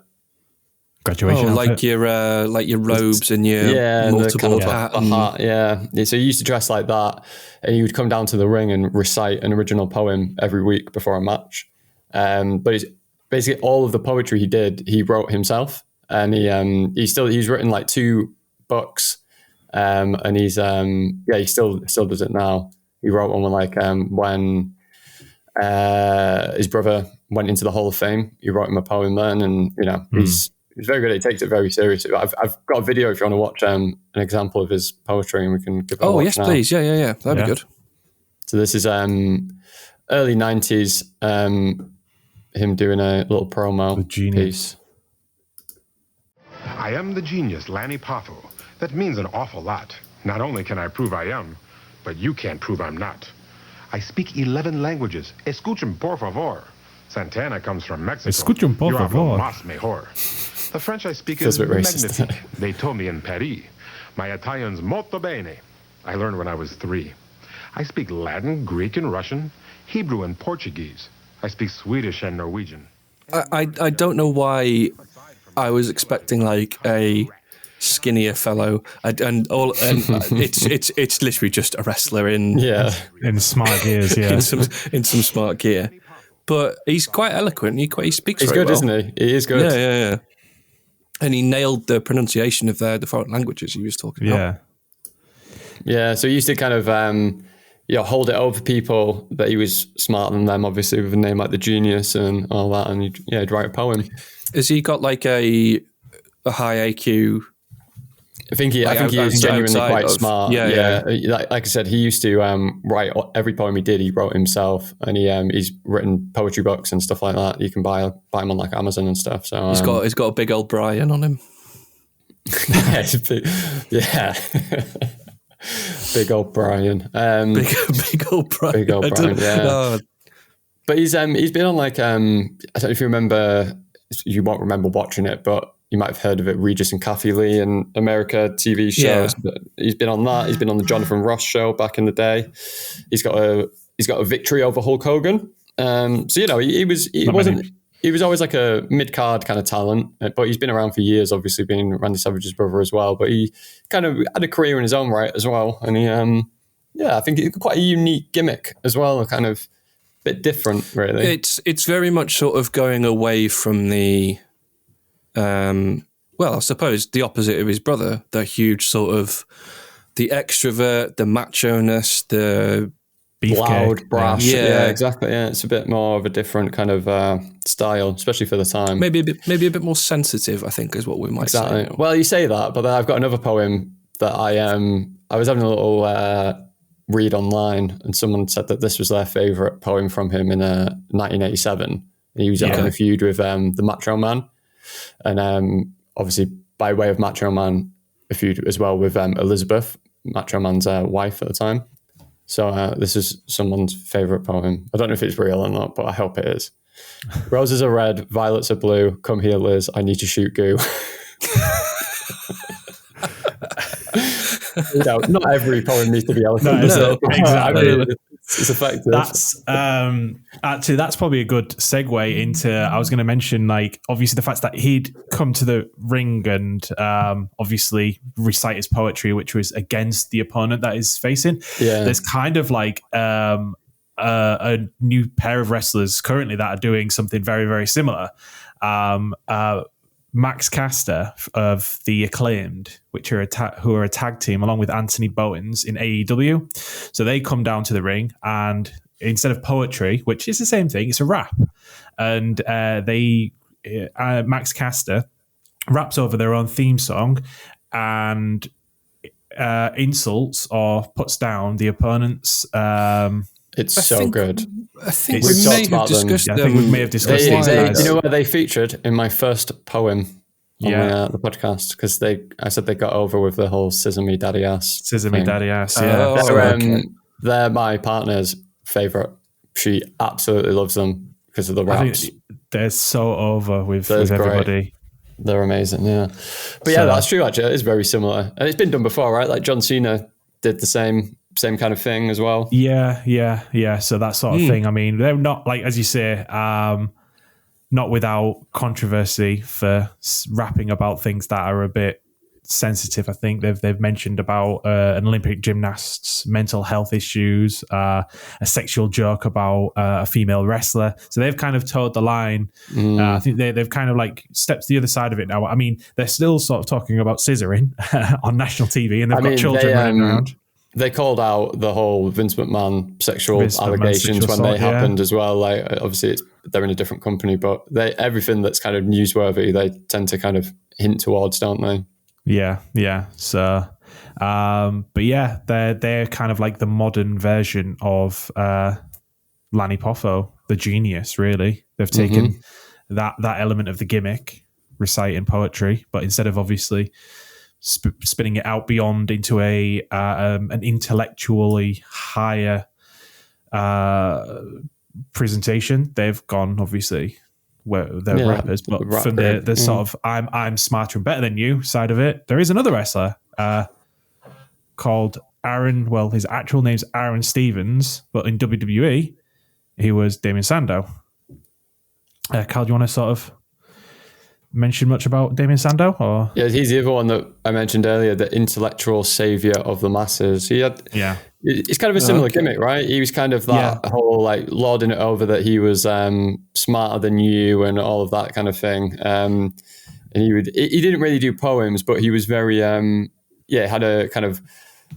Graduation outfit. Like your robes and your And the multiple kind of hat. the hat, yeah. So he used to dress like that, and he would come down to the ring and recite an original poem every week before a match. But he's, basically all of the poetry he did, he wrote himself, and he's written like 2 books, and he still does it now. He wrote one like when His brother went into the Hall of Fame. He wrote him a poem then, and he's very good. He takes it very seriously. I've got a video if you want to watch an example of his poetry, and we can give it a watch yes, now. please. Yeah. That'd be good. So this is early 90s, him doing a little promo piece. I am the genius, Lanny Poffo. That means an awful lot. Not only can I prove I am, but you can't prove I'm not. I speak 11 languages. Escuchen, por favor. Santana comes from Mexico. Escuchen, por Yo hablo favor. más mejor. The French I speak Feels is a bit racist. magnifique. They told me in Paris. My Italian's molto bene. I learned when I was 3. I speak Latin, Greek, and Russian, Hebrew, and Portuguese. I speak Swedish and Norwegian. I don't know why I was expecting like a skinnier fellow, and it's literally just a wrestler in in smart gears, in some smart gear. But he's quite eloquent. He speaks. He's very good, well. isn't he? He is good. Yeah. And he nailed the pronunciation of the foreign languages he was talking about. Yeah. So he used to kind of hold it over people that he was smarter than them, obviously, with a name like the Genius and all that, and he'd write a poem. Has he got like a high AQ? I think he is genuinely quite smart. Yeah. Like I said, he used to write every poem he did. He wrote himself, and he's written poetry books and stuff like that. You can buy them on like Amazon and stuff. So he's got a big old Brian on him. Yeah. Big old Brian. Big old Brian. Big old Brian. Yeah. But he's been on like I don't know if you remember. You won't remember watching it, but you might have heard of it, Regis and Kathy Lee in America TV shows. But he's been on that. He's been on the Jonathan Ross show back in the day. He's got a victory over Hulk Hogan. So he was always like a mid-card kind of talent, but he's been around for years, obviously being Randy Savage's brother as well. But he kind of had a career in his own right as well. And he, I think it's quite a unique gimmick as well, kind of bit different, really. It's very much sort of going away from the, I suppose the opposite of his brother, the huge sort of the extrovert, the macho-ness, the loud, brash. Yeah, exactly. Yeah, it's a bit more of a different kind of style, especially for the time. Maybe a bit more sensitive, I think, is what we might say. Exactly. Well, you say that, but then I've got another poem that I was having a little read online, and someone said that this was their favourite poem from him in 1987. He was having a feud with the Macho Man, and obviously by way of Macho Man, a feud as well with Elizabeth, Macho Man's wife at the time. So this is someone's favourite poem. I don't know if it's real or not, but I hope it is. Roses are red, violets are blue. Come here, Liz. I need to shoot goo. Not every poem needs to be eloquent. No, exactly. It's effective. That's actually that's probably a good segue into. I was going to mention, like, obviously the fact that he'd come to the ring and obviously recite his poetry, which was against the opponent that he's facing. Yeah. There's kind of like a new pair of wrestlers currently that are doing something very, very similar. Max Caster of the Acclaimed, which are who are a tag team along with Anthony Bowens in AEW. So they come down to the ring, and instead of poetry, which is the same thing, it's a rap. And Max Caster raps over their own theme song and insults or puts down the opponent's. It's so good. I think we may have discussed them. I think we may have discussed these guys. You know where they featured in my first poem on the podcast, because I said they got over with the whole Scissor Me Daddy Ass. Scissor Me Daddy Ass, yeah. They're my partner's favourite. She absolutely loves them because of the raps. They're so over with everybody. Great. They're amazing, yeah. But that's true, actually. It is very similar. And it's been done before, right? Like John Cena did the same kind of thing as well. Yeah. So that sort of thing. I mean, they're not, like, as you say, not without controversy for rapping about things that are a bit sensitive. I think they've mentioned about an Olympic gymnast's mental health issues, a sexual joke about a female wrestler. So they've kind of towed the line. I think they've kind of like stepped to the other side of it now. I mean, they're still sort of talking about scissoring on national TV, and they've got children running around. They called out the whole Vince McMahon sexual allegations when they happened as well. Like, obviously, they're in a different company, but everything that's kind of newsworthy, they tend to kind of hint towards, don't they? Yeah. So, but yeah, they're kind of like the modern version of Lanny Poffo, the genius. Really, they've taken that element of the gimmick, reciting poetry, but instead of obviously spinning it out beyond into an intellectually higher presentation, they've gone obviously where they're rappers, but from the sort of I'm smarter and better than you side of it, there is another wrestler called Aaron. Well, his actual name's Aaron Stevens, but in WWE he was Damien Sandow. Carl, do you want to sort of mention much about Damien Sandow? Or yeah, he's the other one that I mentioned earlier, the intellectual savior of the masses. It's kind of a similar gimmick, right? He was kind of that whole like lording it over that he was smarter than you and all of that kind of thing. And he didn't really do poems, but he was very had a kind of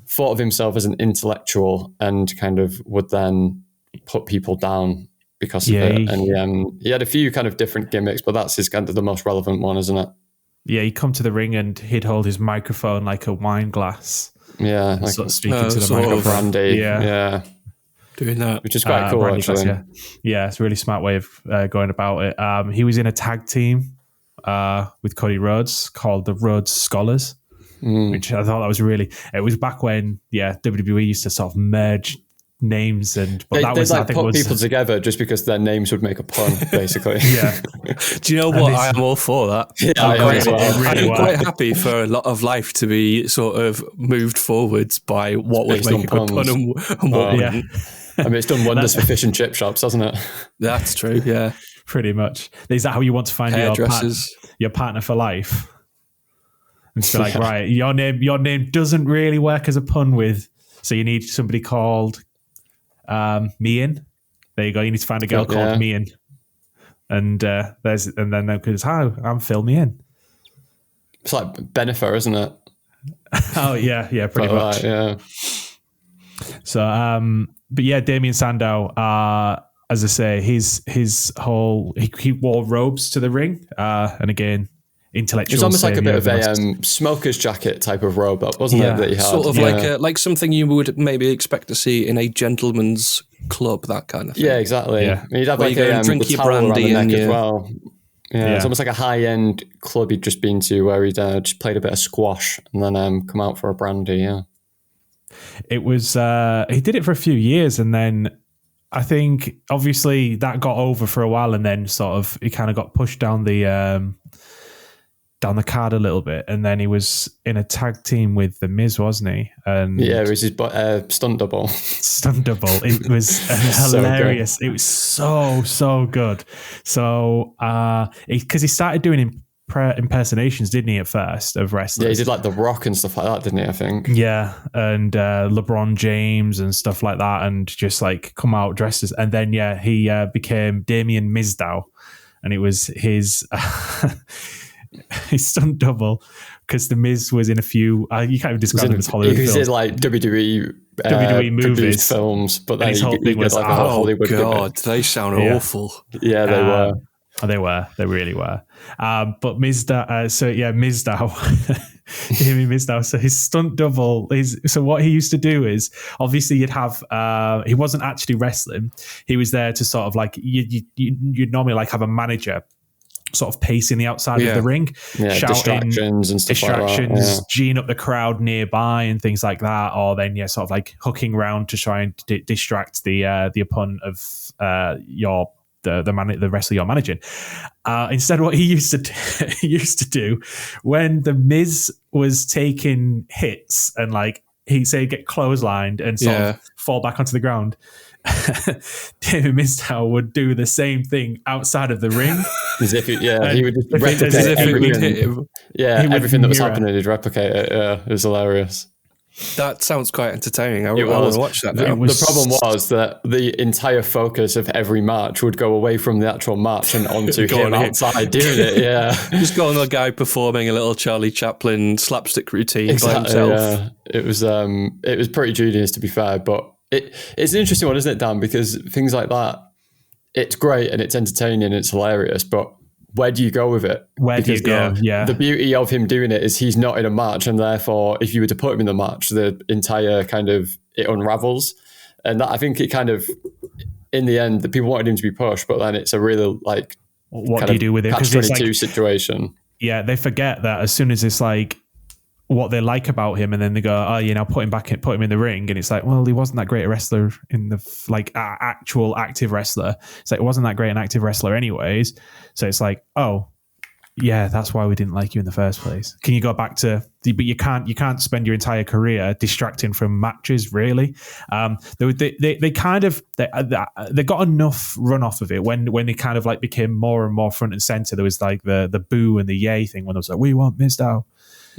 thought of himself as an intellectual and kind of would then put people down because of it. And he had a few kind of different gimmicks, but that's his kind of the most relevant one, isn't it? Yeah, he'd come to the ring and he'd hold his microphone like a wine glass. Yeah, like sort of speaking to the microphone. Brandy. Yeah. Doing that. Which is quite cool, actually. Glass, yeah, it's a really smart way of going about it. He was in a tag team with Cody Rhodes called the Rhodes Scholars, which I thought that was really... It was back when, WWE used to sort of merge names and they'd put people together just because their names would make a pun, basically. Do you know what? I am all for that. I'm quite happy for a lot of life to be sort of moved forwards by what would make a pun and what wouldn't. I mean, it's done wonders for fish and chip shops, hasn't it? That's true. Yeah, pretty much. Is that how you want to find your partner for life? And just be like, right, your name doesn't really work as a pun with, so you need somebody called Mian. There you go. You need to find a girl called Mian, and then goes, "Hi, I'm Phil Mian." It's like Benifer, isn't it? Oh yeah, pretty much. Yeah. So, but yeah, Damien Sandow. As I say, his whole he wore robes to the ring, and again, intellectual. It's almost like a bit of a smoker's jacket type of robe, wasn't it? That he had, sort of like something you would maybe expect to see in a gentleman's club, that kind of thing. Yeah, exactly. Yeah. You'd have like drink your brandy and as well. Yeah, it's almost like a high-end club you'd just been to where he'd just played a bit of squash and then come out for a brandy. Yeah, it was. He did it for a few years, and then I think obviously that got over for a while, and then sort of he kind of got pushed down the card a little bit, and then he was in a tag team with The Miz, wasn't he? And it was his stunt double. It was hilarious. It was so good. So because he started doing impersonations, didn't he, at first, of wrestlers? Yeah, he did like The Rock and stuff like that, didn't he, I think? Yeah, and LeBron James and stuff like that, and just like come out dressed as, and then he became Damien Mizdow, and it was his his stunt double, because The Miz was in a few. You can't even describe them as Hollywood films. He was in like WWE movies, films, but then his whole thing was like a Hollywood. God, they sound awful. Yeah, they were. They were. They really were. But Mizdow. Damien Mizdow. So his stunt double is. So what he used to do is, obviously, you'd have. He wasn't actually wrestling. He was there to sort of like you'd normally like have a manager sort of pacing the outside of the ring, shouting distractions and stuff like that. Geeing up the crowd nearby and things like that, or then sort of like hooking around to try and distract the opponent of the wrestler you're managing. Instead, what he used to do when The Miz was taking hits and like he'd say get clotheslined and sort of fall back onto the ground, Damien Mizdow would do the same thing outside of the ring. As if he would just replicate everything. Yeah, everything that was happening, he'd replicate it. Yeah, it was hilarious. That sounds quite entertaining. I want to watch that now. The problem was that the entire focus of every match would go away from the actual match and onto him outside doing it. Yeah, just got on a guy performing a little Charlie Chaplin slapstick routine by himself. Yeah. It was pretty genius, to be fair, but it's an interesting one, isn't it, Dan? Because things like that, it's great and it's entertaining and it's hilarious, but where do you go with it? Where do you go? Yeah. The beauty of him doing it is he's not in a match, and therefore, if you were to put him in the match, the entire kind of it unravels. And that, I think it kind of, in the end, the people wanted him to be pushed, but then it's a really like what do you do with it? Because it's like, situation. Yeah, they forget that as soon as it's like what they like about him, and then they go, oh, you know, put him in the ring, and it's like, well, he wasn't that great a wrestler in the actual active wrestler. It's like, it wasn't that great an active wrestler anyways. So it's like, oh, yeah, that's why we didn't like you in the first place. Can you go back to? But you can't spend your entire career distracting from matches, really. They got enough run off of it when they kind of like became more and more front and center. There was like the boo and the yay thing when it was like, we want Mizdow.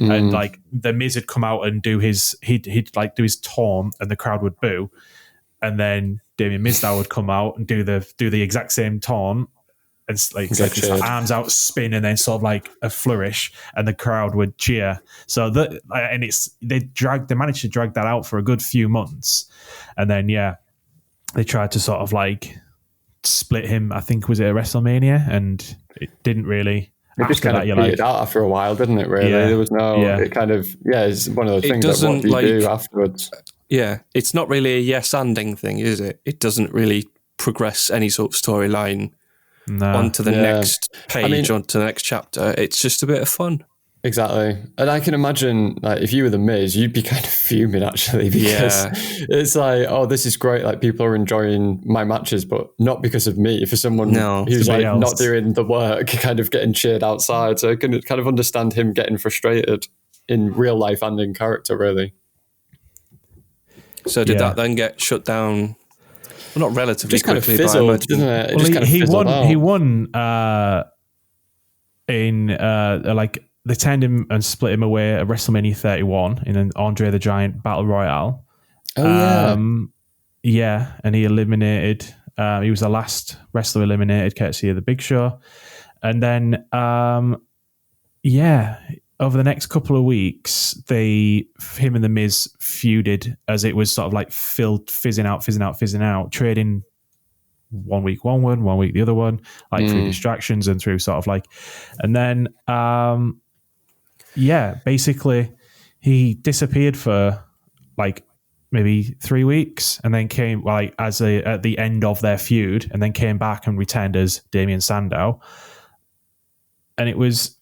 And like the Miz had come out and he'd like do his taunt and the crowd would boo, and then Damien Mizdow would come out and do the exact same taunt and like his arms out, spin, and then sort of like a flourish, and the crowd would cheer. So they managed to drag that out for a good few months, and then they tried to sort of like split him. I think was it at WrestleMania, and it didn't really. It just kind of petered out after a while, didn't it, really? There was no, it kind of, it's one of those things that what do you do afterwards? Yeah, it's not really a yes-anding thing, is it? It doesn't really progress any sort of storyline onto the next page, onto the next chapter. It's just a bit of fun. Exactly. And I can imagine, like, if you were the Miz, you'd be kind of fuming, actually, because it's like, oh, this is great. Like, people are enjoying my matches, but not because of me. For someone who's like not doing the work, kind of getting cheered outside. So I can kind of understand him getting frustrated in real life and in character, really. So did that then get shut down? Well, not relatively just quickly, kind of fizzled, didn't it? It just kind of fizzled out. He won in like. They turned him and split him away at WrestleMania 31 in an Andre the Giant Battle Royale. And he eliminated. He was the last wrestler eliminated, courtesy of the Big Show. And then, over the next couple of weeks, him and the Miz feuded as it was sort of like fizzing out, trading 1 week one, 1 week the other one, like through distractions and through sort of like, and then. Basically he disappeared for like maybe 3 weeks and then came like at the end of their feud, and then came back and returned as Damien Sandow. And it was,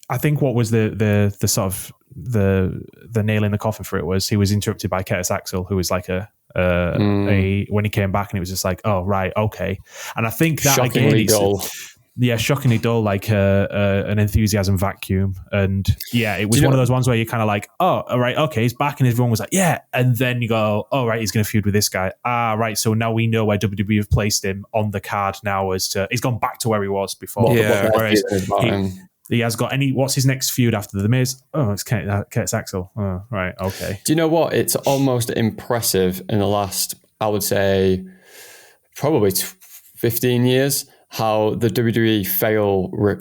I think what was the sort of the nail in the coffin for it was he was interrupted by Curtis Axel, who was like when he came back, and it was just like, oh, right, okay. And I think that shockingly dull. Yeah, shockingly dull, like an enthusiasm vacuum. And it was one of those ones where you're kind of like, oh, all right, okay, he's back, and everyone was like, yeah. And then you go, oh, right, he's going to feud with this guy. Ah, right, so now we know where WWE have placed him on the card now as to, he's gone back to where he was before. Whereas he has got what's his next feud after The Miz? Oh, it's Curtis Axel. Oh, right, okay. Do you know what? It's almost impressive in the last, I would say, probably 15 years, how the WWE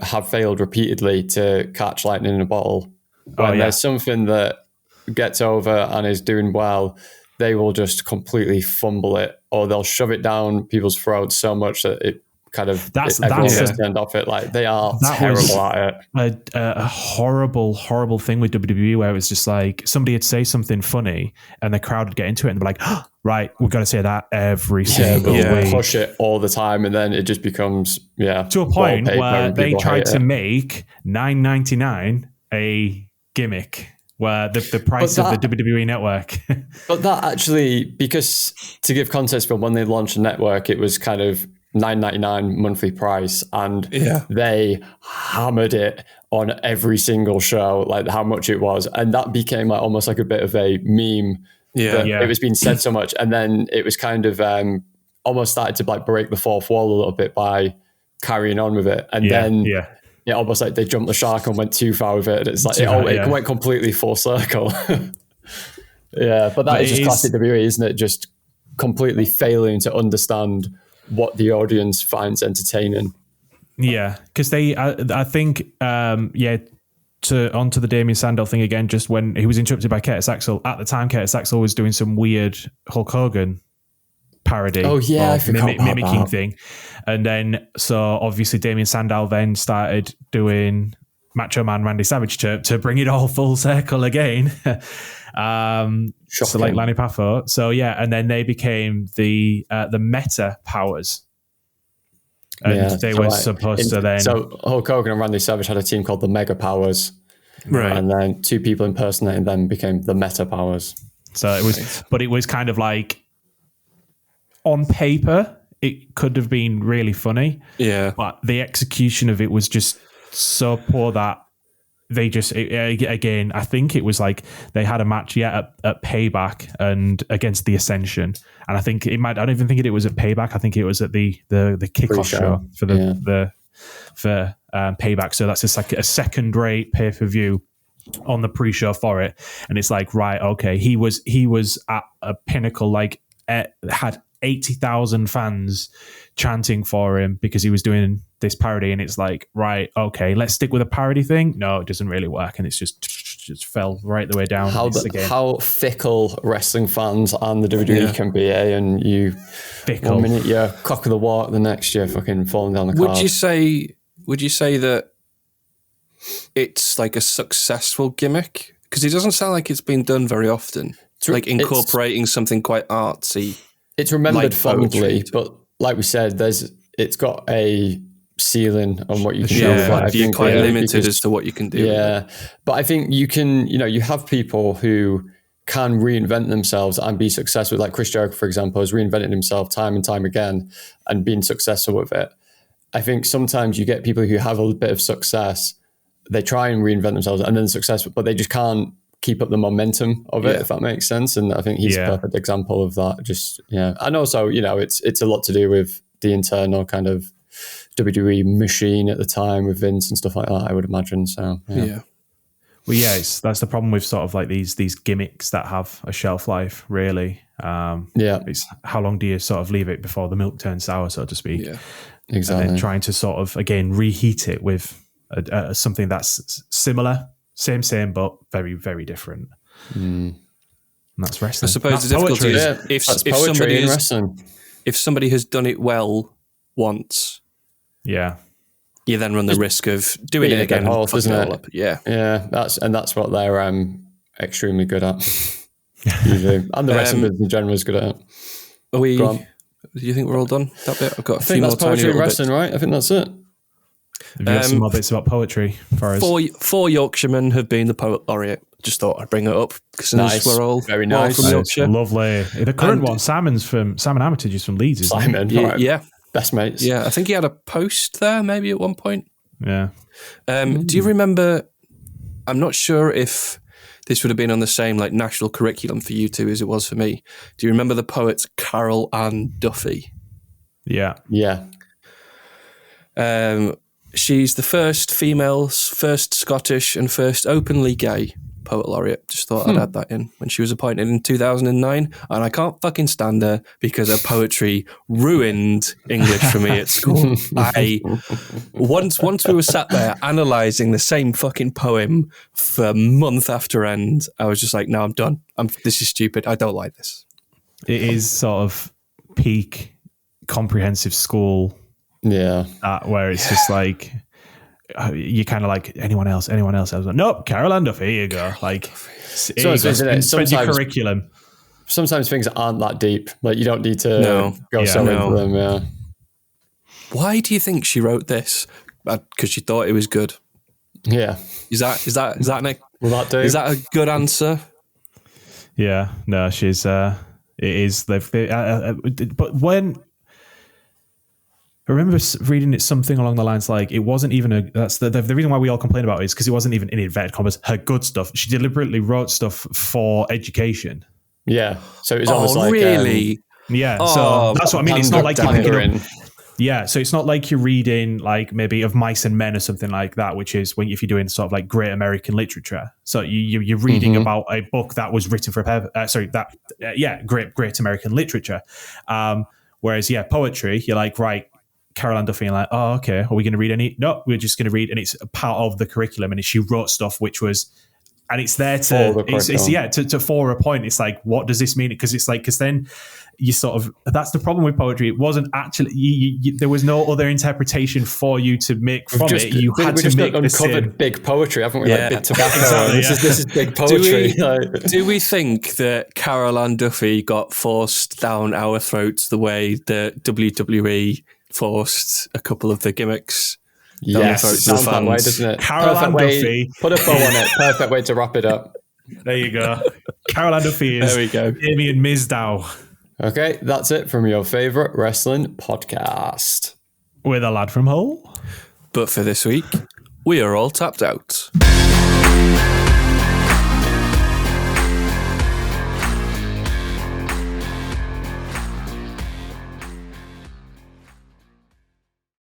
have failed repeatedly to catch lightning in a bottle. When there's something that gets over and is doing well, they will just completely fumble it, or they'll shove it down people's throats so much that it kind of everyone gets turned off it. Like, they are terrible at it. A horrible thing with WWE, where it was just like somebody would say something funny and the crowd would get into it and be like, oh, right, we've got to say that every single week. Push it all the time, and then it just becomes to a point where they tried to make $9.99 a gimmick, where the price of the WWE network. But that actually, because to give context for when they launched the network, it was kind of $9.99 monthly price, and they hammered it on every single show, like how much it was, and that became like almost like a bit of a meme. It was being said so much, and then it was kind of almost started to like break the fourth wall a little bit by carrying on with it, and then almost like they jumped the shark and went too far with it. And it's like it went completely full circle. Yeah, but that is just classic WWE, isn't it? Just completely failing to understand what the audience finds entertaining. Yeah, because I think, onto the Damien Sandow thing again, just when he was interrupted by Curtis Axel. At the time, Curtis Axel was doing some weird Hulk Hogan parody. Oh, yeah, I forgot about mimicking that. thing. And then, so obviously Damien Sandow then started doing Macho Man Randy Savage to bring it all full circle again. So like Lanny Poffo. So yeah, and then they became the Meta Powers. And they were supposed to then... So Hulk Hogan and Randy Savage had a team called the Mega Powers. Right. And then two people impersonating them became the Meta Powers. So it was, but it was kind of like, on paper, it could have been really funny. Yeah. But the execution of it was just so poor that they just, again, I think it was like they had a match at Payback and against the Ascension. And I think I don't even think it was at Payback. I think it was at the kickoff show for for Payback. So that's just like a second-rate pay-per-view on the pre-show for it. And it's like, right, okay, he was at a pinnacle, like had 80,000 fans chanting for him because he was doing this parody, and it's like, right, okay, let's stick with a parody thing. No, it doesn't really work, and it's just fell right the way down. How fickle wrestling fans and the WWE can be, eh? And you, fickle. 1 minute you're cock of the walk, the next you're fucking falling down the card. Would you say that it's like a successful gimmick? Because it doesn't sound like it's been done very often. Like incorporating something quite artsy. It's remembered like fondly, but like we said, it's got a ceiling on what you can do. You're quite limited as to what you can do. Yeah, but I think you can, you have people who can reinvent themselves and be successful. Like Chris Jericho, for example, has reinvented himself time and time again and been successful with it. I think sometimes you get people who have a bit of success, they try and reinvent themselves and then successful, but they just can't keep up the momentum of it, if that makes sense. And I think he's a perfect example of that. Just, and also, it's a lot to do with the internal kind of WWE machine at the time with Vince and stuff like that, I would imagine. So, yeah. Well, that's the problem with sort of like these gimmicks that have a shelf life, really. It's how long do you sort of leave it before the milk turns sour, so to speak? Yeah, exactly. And then trying to sort of, again, reheat it with something that's similar, same, but very, very different. And that's wrestling. I suppose the difficulty is if somebody has done it well once, you then run the risk of doing it again. Isn't it? Yeah. That's what they're extremely good at. Usually, and the wrestling business in general is good at it. Do you think we're all done? That bit? I've got a few more poetry and wrestling, right? I think that's it. Have you got some more bits about poetry for us? Four Yorkshiremen have been the Poet Laureate. Just thought I'd bring it up because we're all very nice from Yorkshire. Lovely. The current one, Simon Armitage is from Leeds, isn't Simon, yeah. Best mates. Yeah, I think he had a post there maybe at one point. Yeah. Do you remember, I'm not sure if this would have been on the same like national curriculum for you two as it was for me. Do you remember the poet Carol Ann Duffy? Yeah. Yeah. She's the first female, first Scottish and first openly gay Poet Laureate. Just thought I'd add that in when she was appointed in 2009. And I can't fucking stand her because her poetry ruined English for me at school. Once we were sat there analysing the same fucking poem for month after end, I was just like, no, I'm done. This is stupid. I don't like this. It is sort of peak comprehensive school. Yeah. Where it's just like, you kind of like anyone else. I was like, nope, Carol Ann Duffy, here you go. Like, spend your curriculum. Sometimes things aren't that deep. Like, you don't need to go into them. Yeah. Why do you think she wrote this? Because she thought it was good. Yeah. Is that Nick? Will that do? Is that a good answer? Yeah. No, she's. It is. But when. I remember reading it something along the lines like it wasn't even that's the reason why we all complain about it is because it wasn't even in inverted commas her good stuff. She deliberately wrote stuff for education. Yeah. So it was almost like really? So that's what I mean. It's not like you're picking up. Yeah, so it's not like you're reading like maybe Of Mice and Men or something like that, which is when if you're doing sort of like great American literature. So you're reading about a book that was written for great American literature. Whereas poetry, you're like, right, Carol Ann Duffy, and like, oh, okay, are we going to read any? No, we're just going to read, and it's a part of the curriculum. And she wrote stuff which was. And it's there to for a point. It's like, what does this mean? Because then you sort of, that's the problem with poetry. It wasn't actually, there was no other interpretation for you to make from it. You had to make uncovered big poetry, haven't we? Yeah. Like big tobacco. Exactly, This is big poetry. Do we think that Carol Ann Duffy got forced down our throats the way the WWE forced a couple of the gimmicks? Yes, it sounds that way, doesn't it? Carol Ann Duffy. Put a bow on it. Perfect way to wrap it up. There you go. Carol Ann Duffy is Damien Mizdow. Okay, that's it from your favourite wrestling podcast. With a lad from Hull. But for this week, we are all tapped out.